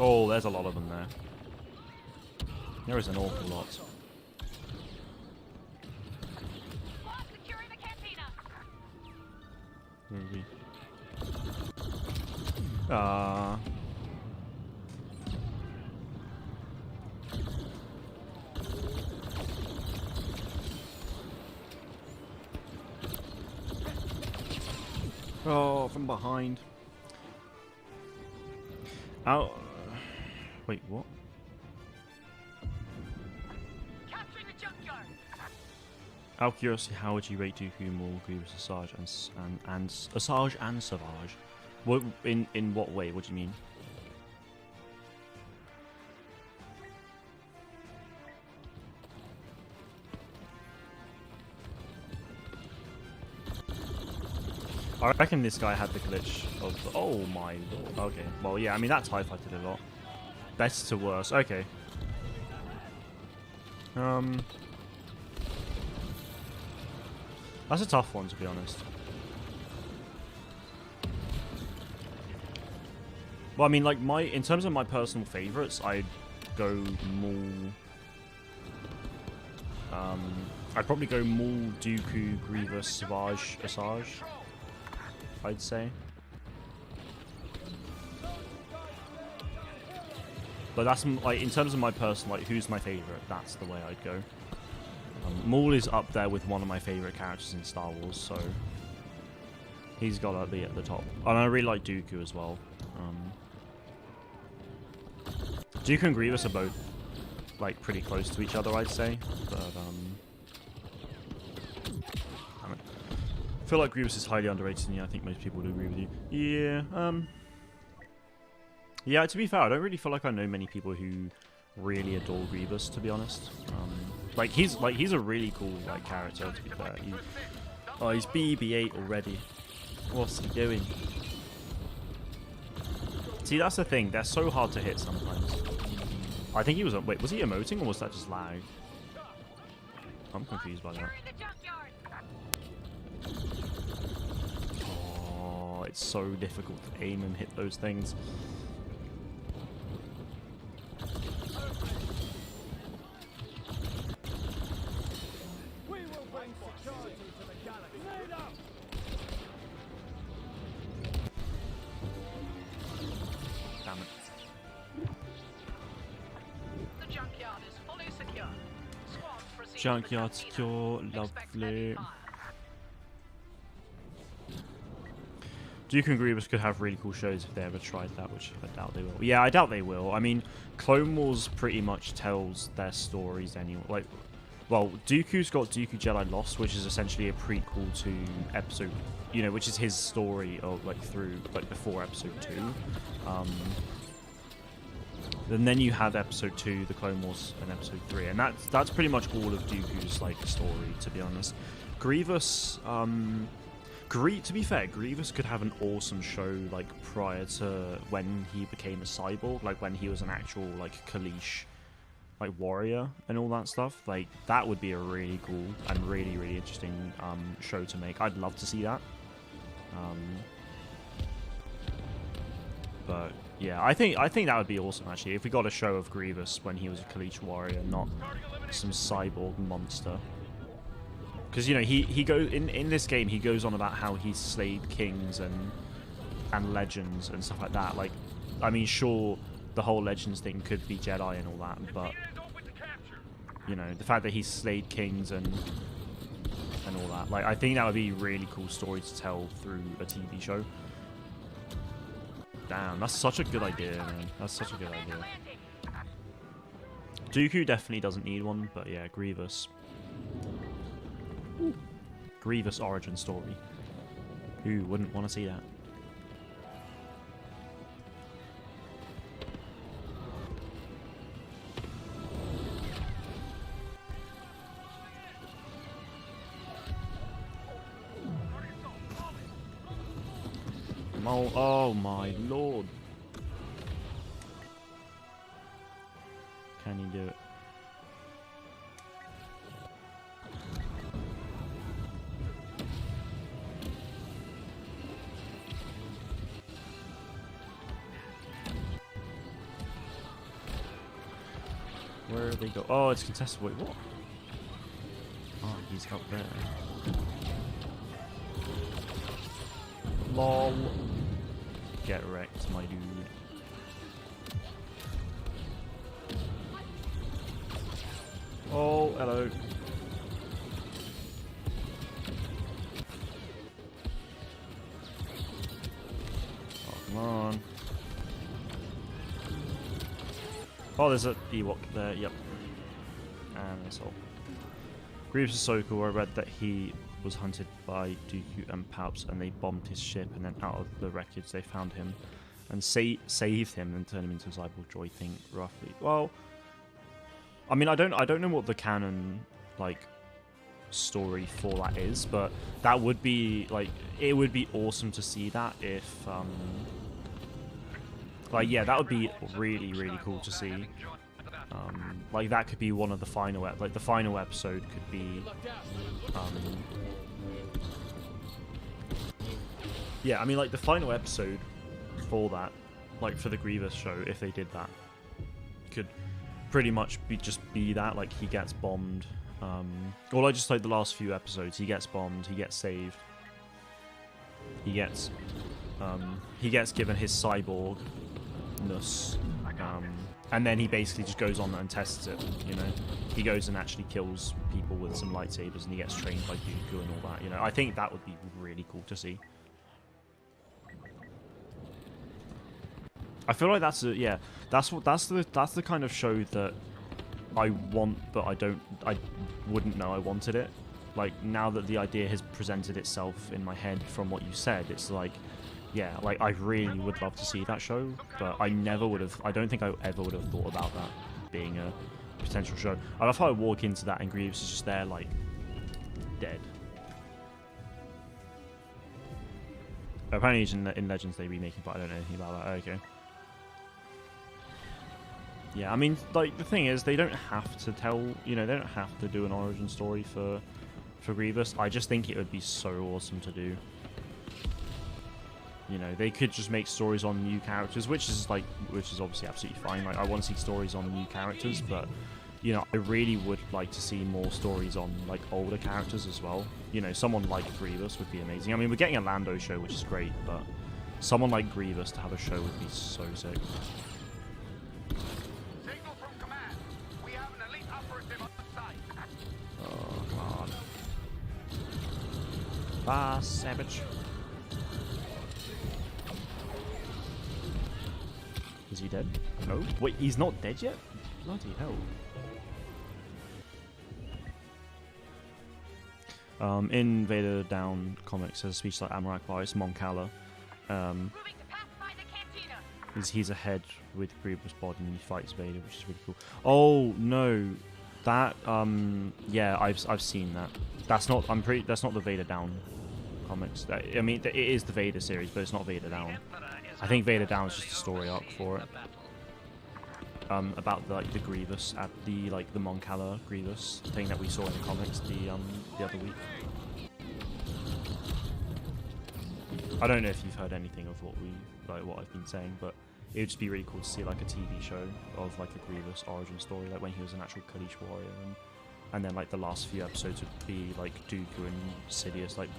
Oh, there's a lot of them there. There is an awful lot. Where are we? Oh, from behind. Out. Wait, what? Capturing the junkyard. Out of curiosity, how would you rate Dooku, Maul, Grievous, Asajj, and Asajj and Savage? What in what way? What do you mean? I reckon this guy had the glitch of the, oh my lord. Okay, well yeah, I mean that TIE fighter did a lot. Best to worst. Okay. That's a tough one, to be honest. Well, I mean, like in terms of my personal favorites, I'd go Maul. I'd probably go Maul, Dooku, Grievous, Savage, Asajj, I'd say. But that's like in terms of my personal, like who's my favorite, that's the way I'd go. Maul is up there with one of my favorite characters in Star Wars, so he's gotta be at the top. And I really like Dooku as well. Dooku and Grievous are both like pretty close to each other, I'd say. But I feel like Grievous is highly underrated, and yeah, I think most people would agree with you. Yeah. Yeah, to be fair, I don't really feel like I know many people who really adore Grievous, to be honest. Like he's a really cool like character, to be fair. He's BB-8 already. What's he doing? See, that's the thing. They're so hard to hit sometimes. I think he was. Wait, was he emoting or was that just lag? I'm confused by that. Oh, it's so difficult to aim and hit those things. Damn it. The junkyard is fully secure. Squad proceed Junkyard to the secure, cantina. Expect lovely. heavy fire. Duke and Grievous could have really cool shows if they ever tried that, which I doubt they will. Yeah, I doubt they will. I mean, Clone Wars pretty much tells their stories anyway. Like, well, Dooku's got Dooku Jedi Lost, which is essentially a prequel to episode, which is his story of like through like before episode 2. And then you have episode 2, the Clone Wars, and episode 3, and that's pretty much all of Dooku's like story, to be honest. Grievous, to be fair, Grievous could have an awesome show like prior to when he became a cyborg, like when he was an actual like Kaleesh like warrior and all that stuff. Like that would be a really cool and really, really interesting show to make. I'd love to see that. But yeah, I think that would be awesome actually if we got a show of Grievous when he was a Kaleesh warrior, not some cyborg monster. Because he goes in this game, he goes on about how he slayed kings and legends and stuff like that. Like, I mean, sure, the whole legends thing could be Jedi and all that, but the fact that he slayed kings and all that, like, I think that would be a really cool story to tell through a TV show. Damn, that's such a good idea, man. That's such a good idea. Dooku definitely doesn't need one, but yeah, Grievous. Grievous origin story. Who wouldn't want to see that? Oh my lord. Can you do it? Where do they go? Oh, it's contested. Wait, what? Oh, he's up there. LOL. Get wrecked, my dude. Oh, hello. Oh, come on. Oh, there's a Ewok there, yep. And that's all. Grievous is so cool. I read that he was hunted by Dooku and Palps, and they bombed his ship, and then out of the wreckage they found him and saved him and turned him into a cyborg droid thing, roughly. Well, I mean, I don't know what the canon like story for that is, but that would be like, it would be awesome to see that if like, yeah, that would be really, really cool to see. Like that could be one of the final, like the final episode could be, yeah, I mean, like the final episode for that, like for the Grievous show, if they did that, could pretty much be that, like he gets bombed, or like just like the last few episodes, he gets bombed, he gets saved, he gets given his cyborgness, and then he basically just goes on and tests it, he goes and actually kills people with some lightsabers, and he gets trained by Dooku and all that, I think that would be really cool to see. I feel like that's the kind of show that I want, but I wouldn't know I wanted it. Like, now that the idea has presented itself in my head from what you said, it's like, yeah, like I really would love to see that show, but I don't think I ever would have thought about that being a potential show. I love how I walk into that and Grievous is just there, like, dead. Apparently he's in Legends they remaking, but I don't know anything about that. Okay. Yeah, I mean, like, the thing is, they don't have to tell, they don't have to do an origin story for Grievous. I just think it would be so awesome to do. They could just make stories on new characters, which is obviously absolutely fine. Like, I want to see stories on new characters, but, I really would like to see more stories on, like, older characters as well. Someone like Grievous would be amazing. I mean, we're getting a Lando show, which is great, but someone like Grievous to have a show would be so sick. Ah, savage. Is he dead? No. Wait, he's not dead yet? Bloody hell. In Vader Down comics, there's a speech like Amarak Bar, it's Mon Cala. Moving to pacify the cantina. He's a head with Grievous body and he fights Vader, which is really cool. Oh no, that yeah, I've seen that. That's not that's not the Vader Down comics. I mean, it is the Vader series, but it's not Vader Down. I think Vader Down is just a story arc for it. About the Grievous at the Mon Cala Grievous thing that we saw in the comics the other week. I don't know if you've heard anything of what I've been saying, but it would just be really cool to see like a TV show of like a Grievous origin story, like when he was an actual Kalish warrior, and then like the last few episodes would be like Dooku and Sidious like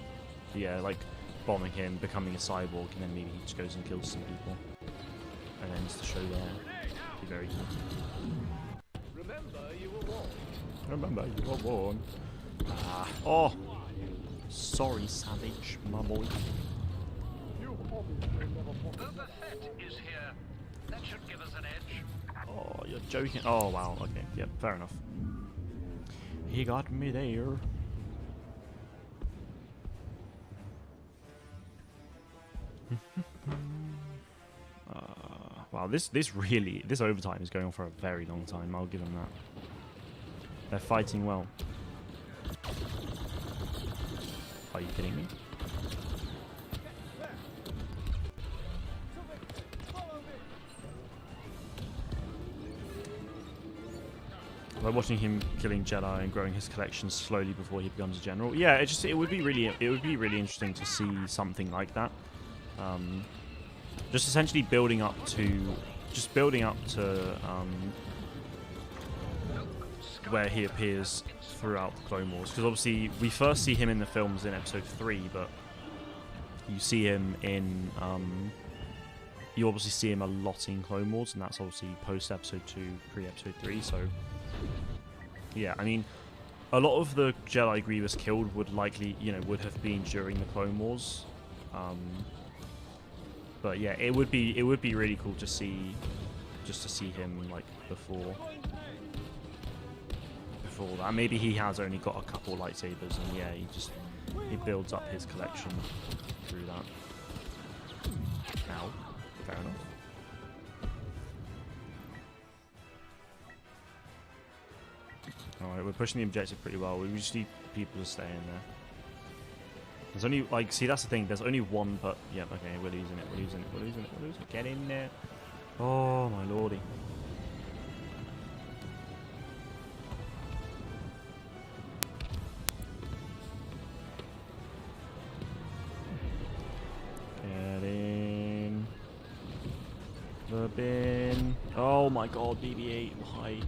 bombing him, becoming a cyborg, and then maybe he just goes and kills some people, and ends the show there. Be very cool. Remember, you were warned. Remember, you were warned. Ah, oh, sorry, Savage, my boy. Boba Fett is here. That should give us an edge. Oh, you're joking. Oh wow. Okay, yeah, fair enough. He got me there. Wow, this overtime is going on for a very long time. I'll give them that. They're fighting well. Are you kidding me? Like watching him killing Jedi and growing his collection slowly before he becomes a general. Yeah, it would be really interesting to see something like that. Just essentially building up to where he appears throughout the Clone Wars, because obviously we first see him in the films in Episode 3, but you see him in you obviously see him a lot in Clone Wars, and that's obviously post Episode 2, pre Episode 3. So yeah, I mean, a lot of the Jedi Grievous killed would have been during the Clone Wars. But yeah, it would be really cool to see him like before that. Maybe he has only got a couple lightsabers, and yeah, he builds up his collection through that. Now, fair enough. Alright, we're pushing the objective pretty well. We just need people to stay in there. There's only, like, see, that's the thing. There's only one, but, yeah, okay, we're losing it. Get in there. Oh, my lordy. Get in the bin. Oh, my God, BB-8, why?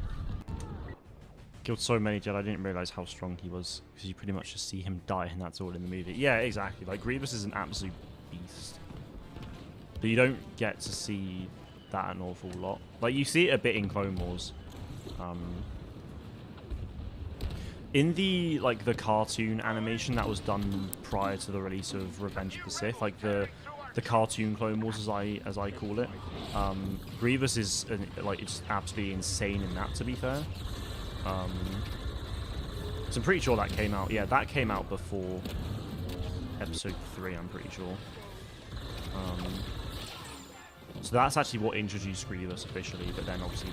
Killed so many Jedi, I didn't realize how strong he was, because you pretty much just see him die and that's all in the movie. Yeah, exactly. Like, Grievous is an absolute beast, but you don't get to see that an awful lot. Like, you see it a bit in Clone Wars. In the cartoon animation that was done prior to the release of Revenge of the Sith, like the cartoon Clone Wars as I call it, Grievous is it's absolutely insane in that, to be fair. So I'm pretty sure that came out. Yeah, that came out before Episode 3. I'm pretty sure. So that's actually what introduced Grievous officially. But then obviously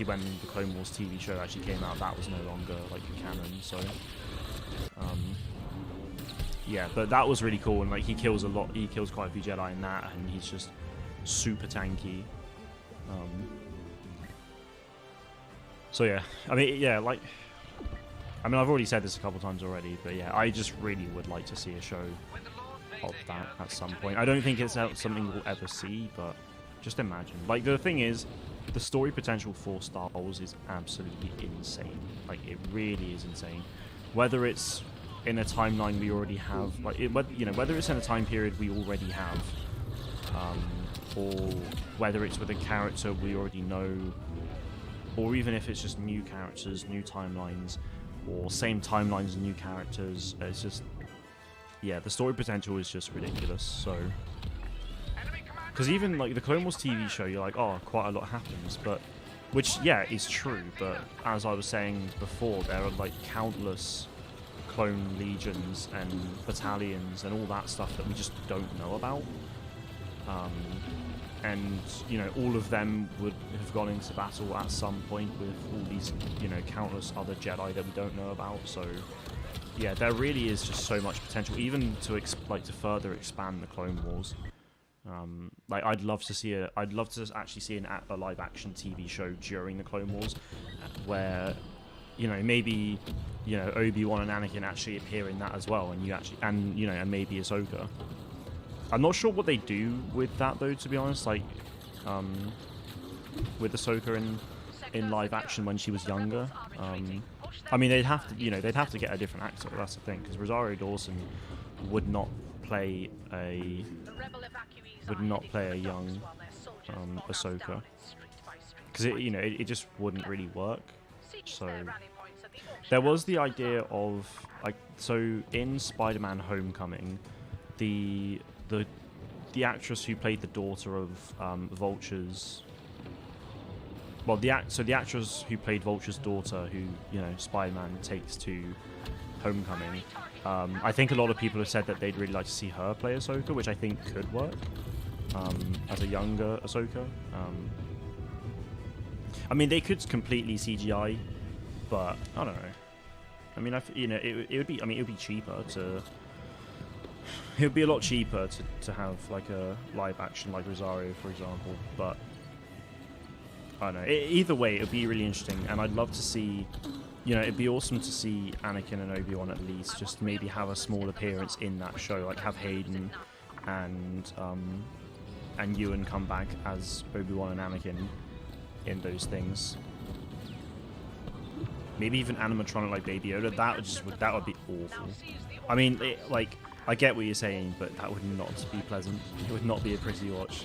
when the Clone Wars TV show actually came out, that was no longer like canon. So yeah, but that was really cool, and like he kills a lot. He kills quite a few Jedi in that, and he's just super tanky. So yeah, I mean, yeah, like, I mean, I've already said this a couple times already, but yeah, I just really would like to see a show of that at some point. I don't think it's something we'll ever see, but just imagine. Like, the thing is, the story potential for Star Wars is absolutely insane. Like, it really is insane. Whether it's in a timeline we already have, like, whether it's in a time period we already have, or whether it's with a character we already know, or even if it's just new characters, new timelines, or same timelines and new characters. It's just, yeah, the story potential is just ridiculous. So, because even like the Clone Wars TV show, you're like, oh, quite a lot happens, but which, yeah, is true. But as I was saying before, there are like countless clone legions and battalions and all that stuff that we just don't know about. And you know, all of them would have gone into battle at some point with all these, you know, countless other Jedi that we don't know about. So yeah, there really is just so much potential, even to to further expand the Clone Wars. Like I'd love to actually see a live action TV show during the Clone Wars, where, you know, maybe, you know, Obi-Wan and Anakin actually appear in that as well, and and maybe Ahsoka. I'm not sure what they do with that though, to be honest. Like, with Ahsoka in live action when she was younger. I mean, they'd have to get a different actor. That's the thing, because Rosario Dawson would not play a young Ahsoka, because it just wouldn't really work. So there was the idea of, like, so in Spider-Man: Homecoming, the actress who played the daughter of Vulture's, well, the actress who played Vulture's daughter, who, you know, Spider-Man takes to Homecoming, I think a lot of people have said that they'd really like to see her play Ahsoka, which I think could work as a younger Ahsoka. I mean, they could completely CGI, but I don't know. I mean, it would be. I mean, it would be cheaper to. It would be a lot cheaper to have like a live action like Rosario, for example. But I don't know. Either way, it would be really interesting, and I'd love to see. You know, it'd be awesome to see Anakin and Obi-Wan at least just maybe have a small appearance in that show, like have Hayden and Ewan come back as Obi-Wan and Anakin in those things. Maybe even animatronic like Baby Yoda. That would be awful. I mean, I get what you're saying, but that would not be pleasant. It would not be a pretty watch.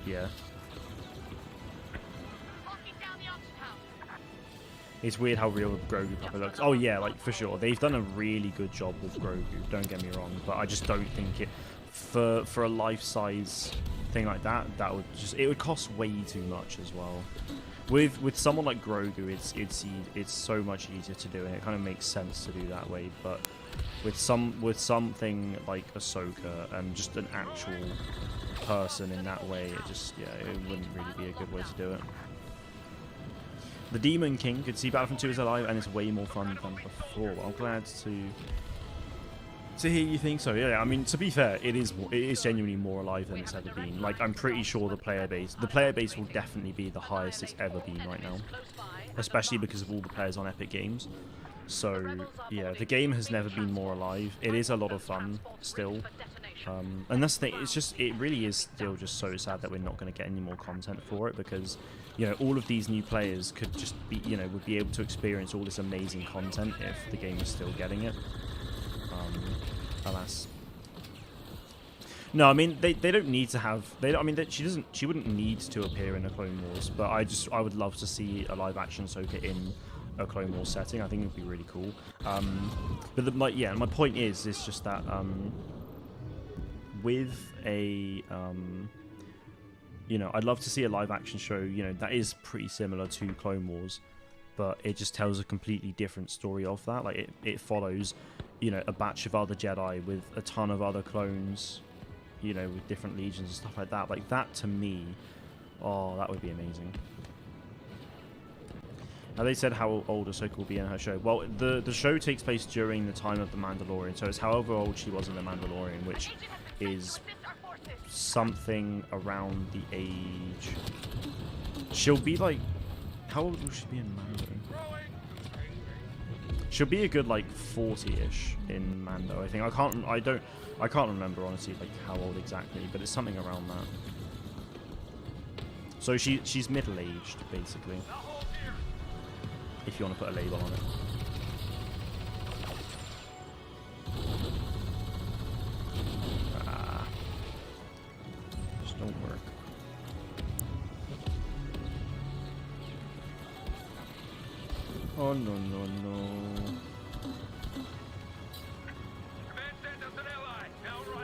Yeah. It's weird how real Grogu Papa looks. Oh yeah, like for sure. They've done a really good job with Grogu, don't get me wrong, but I just don't think it for a life-size thing like that, it would cost way too much as well. With someone like Grogu, it's so much easier to do, and it kind of makes sense to do that way. But with something like Ahsoka and just an actual person in that way, it wouldn't really be a good way to do it. The Demon King could see Battlefront 2 is alive, and it's way more fun than before. I'm glad to hear you think so. Yeah, I mean, to be fair, it is genuinely more alive than it's ever been. Like, I'm pretty sure the player base will definitely be the highest it's ever been right now, especially because of all the players on Epic Games. So yeah, the game has never been more alive. It is a lot of fun still, and that's the thing. It really is still just so sad that we're not going to get any more content for it, because, you know, all of these new players could just be, you know, would be able to experience all this amazing content if the game is still getting it. Alas. No, I mean, they don't need to have. She wouldn't need to appear in a Clone Wars, but I would love to see a live action Ahsoka in a Clone Wars setting. I think it would be really cool. But my point is just that with a you know, I'd love to see a live action show, you know, that is pretty similar to Clone Wars, but it just tells a completely different story of that. Like it follows, you know, a batch of other Jedi with a ton of other clones, you know, with different legions and stuff like that. Like that, to me, oh, that would be amazing. Now, they said how old Ahsoka will be in her show. Well, the show takes place during the time of the Mandalorian, so it's however old she was in the Mandalorian, which is something around the age. She'll be like, how old will she be in Mando? She'll be a good like 40-ish in Mando, I think. I can't remember honestly like how old exactly, but it's something around that. So she's middle-aged basically, if you want to put a label on it. Just don't work. Oh no.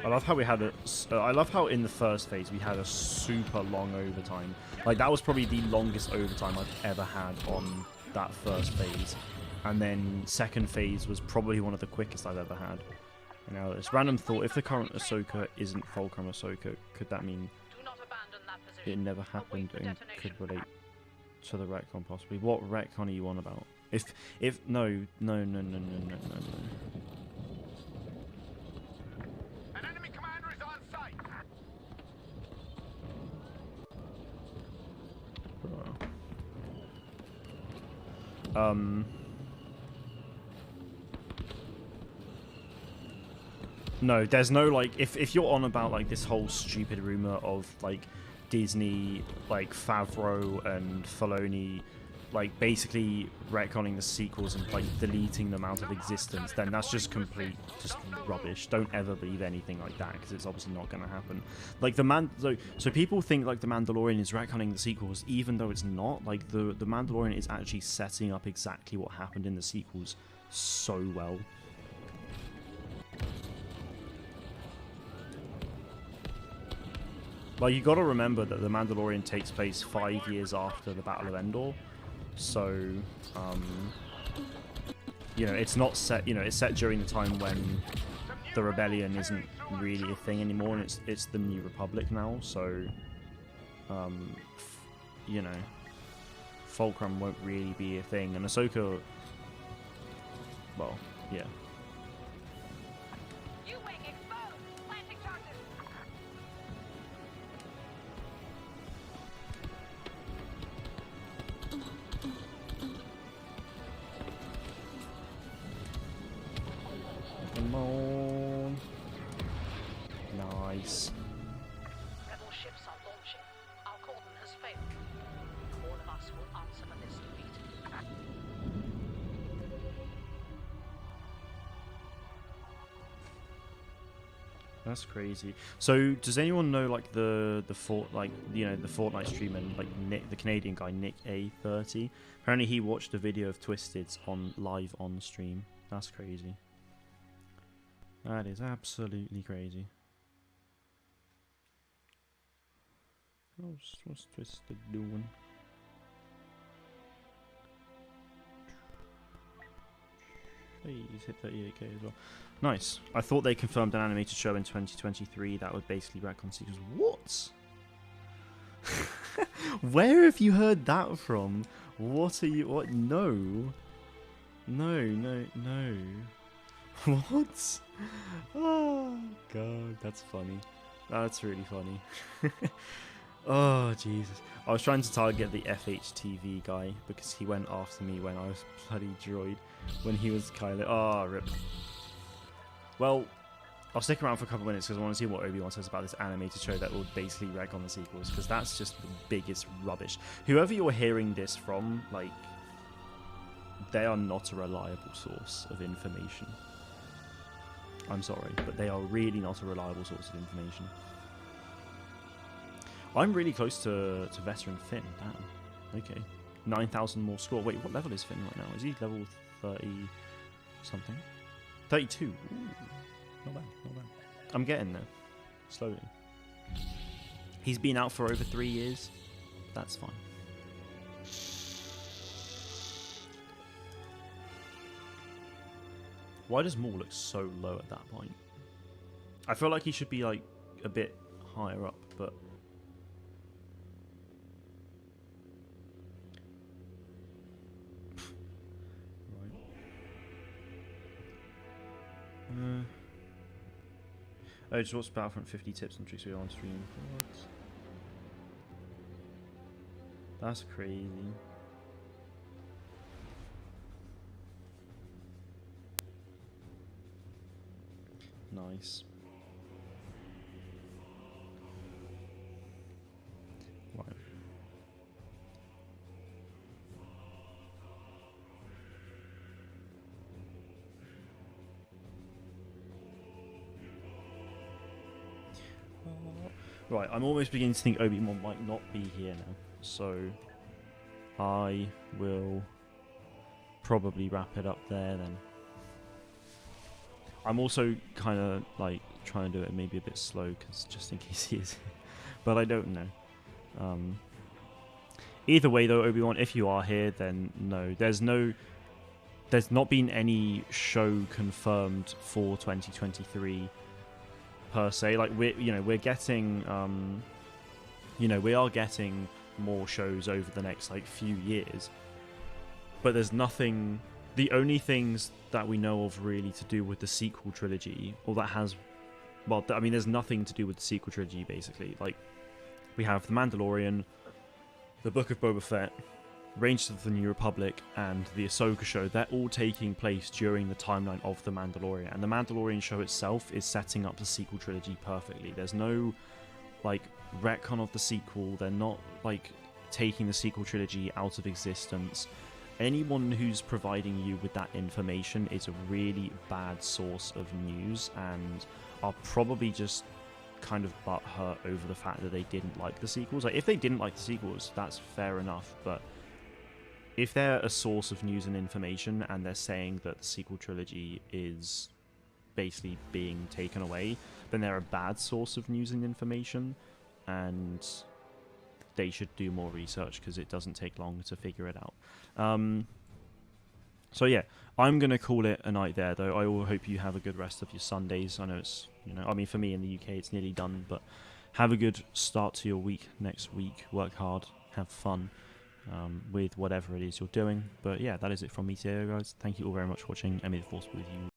I love how we had I love how in the first phase we had a super long overtime. Like that was probably the longest overtime I've ever had on that first phase. And then second phase was probably one of the quickest I've ever had. And now this random thought: if the current Ahsoka isn't Fulcrum Ahsoka, could that mean Do not abandon that position. it never happened and could relate to the retcon possibly? What retcon are you on about? If no. An enemy commander is on site. No, there's no like if you're on about like this whole stupid rumor of like Disney, like Favreau and Filoni, like basically retconning the sequels and like deleting them out of existence, then that's just complete just rubbish. Don't ever believe anything like that because it's obviously not going to happen. Like so people think like the Mandalorian is retconning the sequels, even though it's not. Like the Mandalorian is actually setting up exactly what happened in the sequels so well. Like, you gotta remember that The Mandalorian takes place 5 years after the Battle of Endor. So, you know, it's not set, you know, it's set during the time when the Rebellion isn't really a thing anymore, and it's the New Republic now, so, you know, Fulcrum won't really be a thing, and Ahsoka, well, yeah. Come on. Nice. Rebel ships are launching. Our cordon has failed. All of us will answer for this defeat. That's crazy. So, does anyone know like the Fortnite streamer, like Nick, the Canadian guy Nick A30? Apparently, he watched a video of Twisted on live on stream. That's crazy. That is absolutely crazy. What's Twisted doing? Hey, he's hit 38k as well. Nice. I thought they confirmed an animated show in 2023 that would basically retcon sequels. What? Where have you heard that from? What are you? What? No. No. What? Oh god, that's funny. That's really funny. Oh Jesus! I was trying to target the FHTV guy because he went after me when I was bloody droid. When he was Kylo. Oh, rip. Well, I'll stick around for a couple of minutes because I want to see what Obi-Wan says about this animated show that will basically rag on the sequels, because that's just the biggest rubbish. Whoever you're hearing this from, like, they are not a reliable source of information. I'm sorry, but they are really not a reliable source of information. I'm really close to veteran Finn. Damn. Okay. 9,000 more score. Wait, what level is Finn right now? Is he level 30 something? 32. Ooh, not bad. I'm getting there. Slowly. He's been out for over 3 years. That's fine. Why does Maul look so low at that point? I feel like he should be like a bit higher up, but right. Oh, just watched Battlefront 50 tips and tricks we on stream. What? That's crazy. Nice. Right. Right, I'm almost beginning to think Obi-Wan might not be here now, so I will probably wrap it up there then. I'm also kind of like trying to do it maybe a bit slow, cause just in case he is. But I don't know. Either way, though, Obi-Wan, if you are here, then no. There's not been any show confirmed for 2023 per se. Like we're getting we are getting more shows over the next like few years, but there's nothing. The only things that we know of really to do with the sequel trilogy, or that has, well, I mean, there's nothing to do with the sequel trilogy basically. Like we have The Mandalorian, The Book of Boba Fett, Rangers of the New Republic, and the Ahsoka show. They're all taking place during the timeline of The Mandalorian, and the Mandalorian show itself is setting up the sequel trilogy perfectly. There's no like retcon of the sequel. They're not like taking the sequel trilogy out of existence. Anyone who's providing you with that information is a really bad source of news and are probably just kind of butthurt over the fact that they didn't like the sequels. Like, if they didn't like the sequels, that's fair enough, but if they're a source of news and information and they're saying that the sequel trilogy is basically being taken away, then they're a bad source of news and information, and they should do more research because it doesn't take long to figure it out. So yeah, I'm going to call it a night there, though. I all hope you have a good rest of your Sundays. I know it's, I mean, for me in the UK, it's nearly done, but have a good start to your week next week. Work hard, have fun with whatever it is you're doing. But yeah, that is it from me today, guys. Thank you all very much for watching, and may the Force be with you.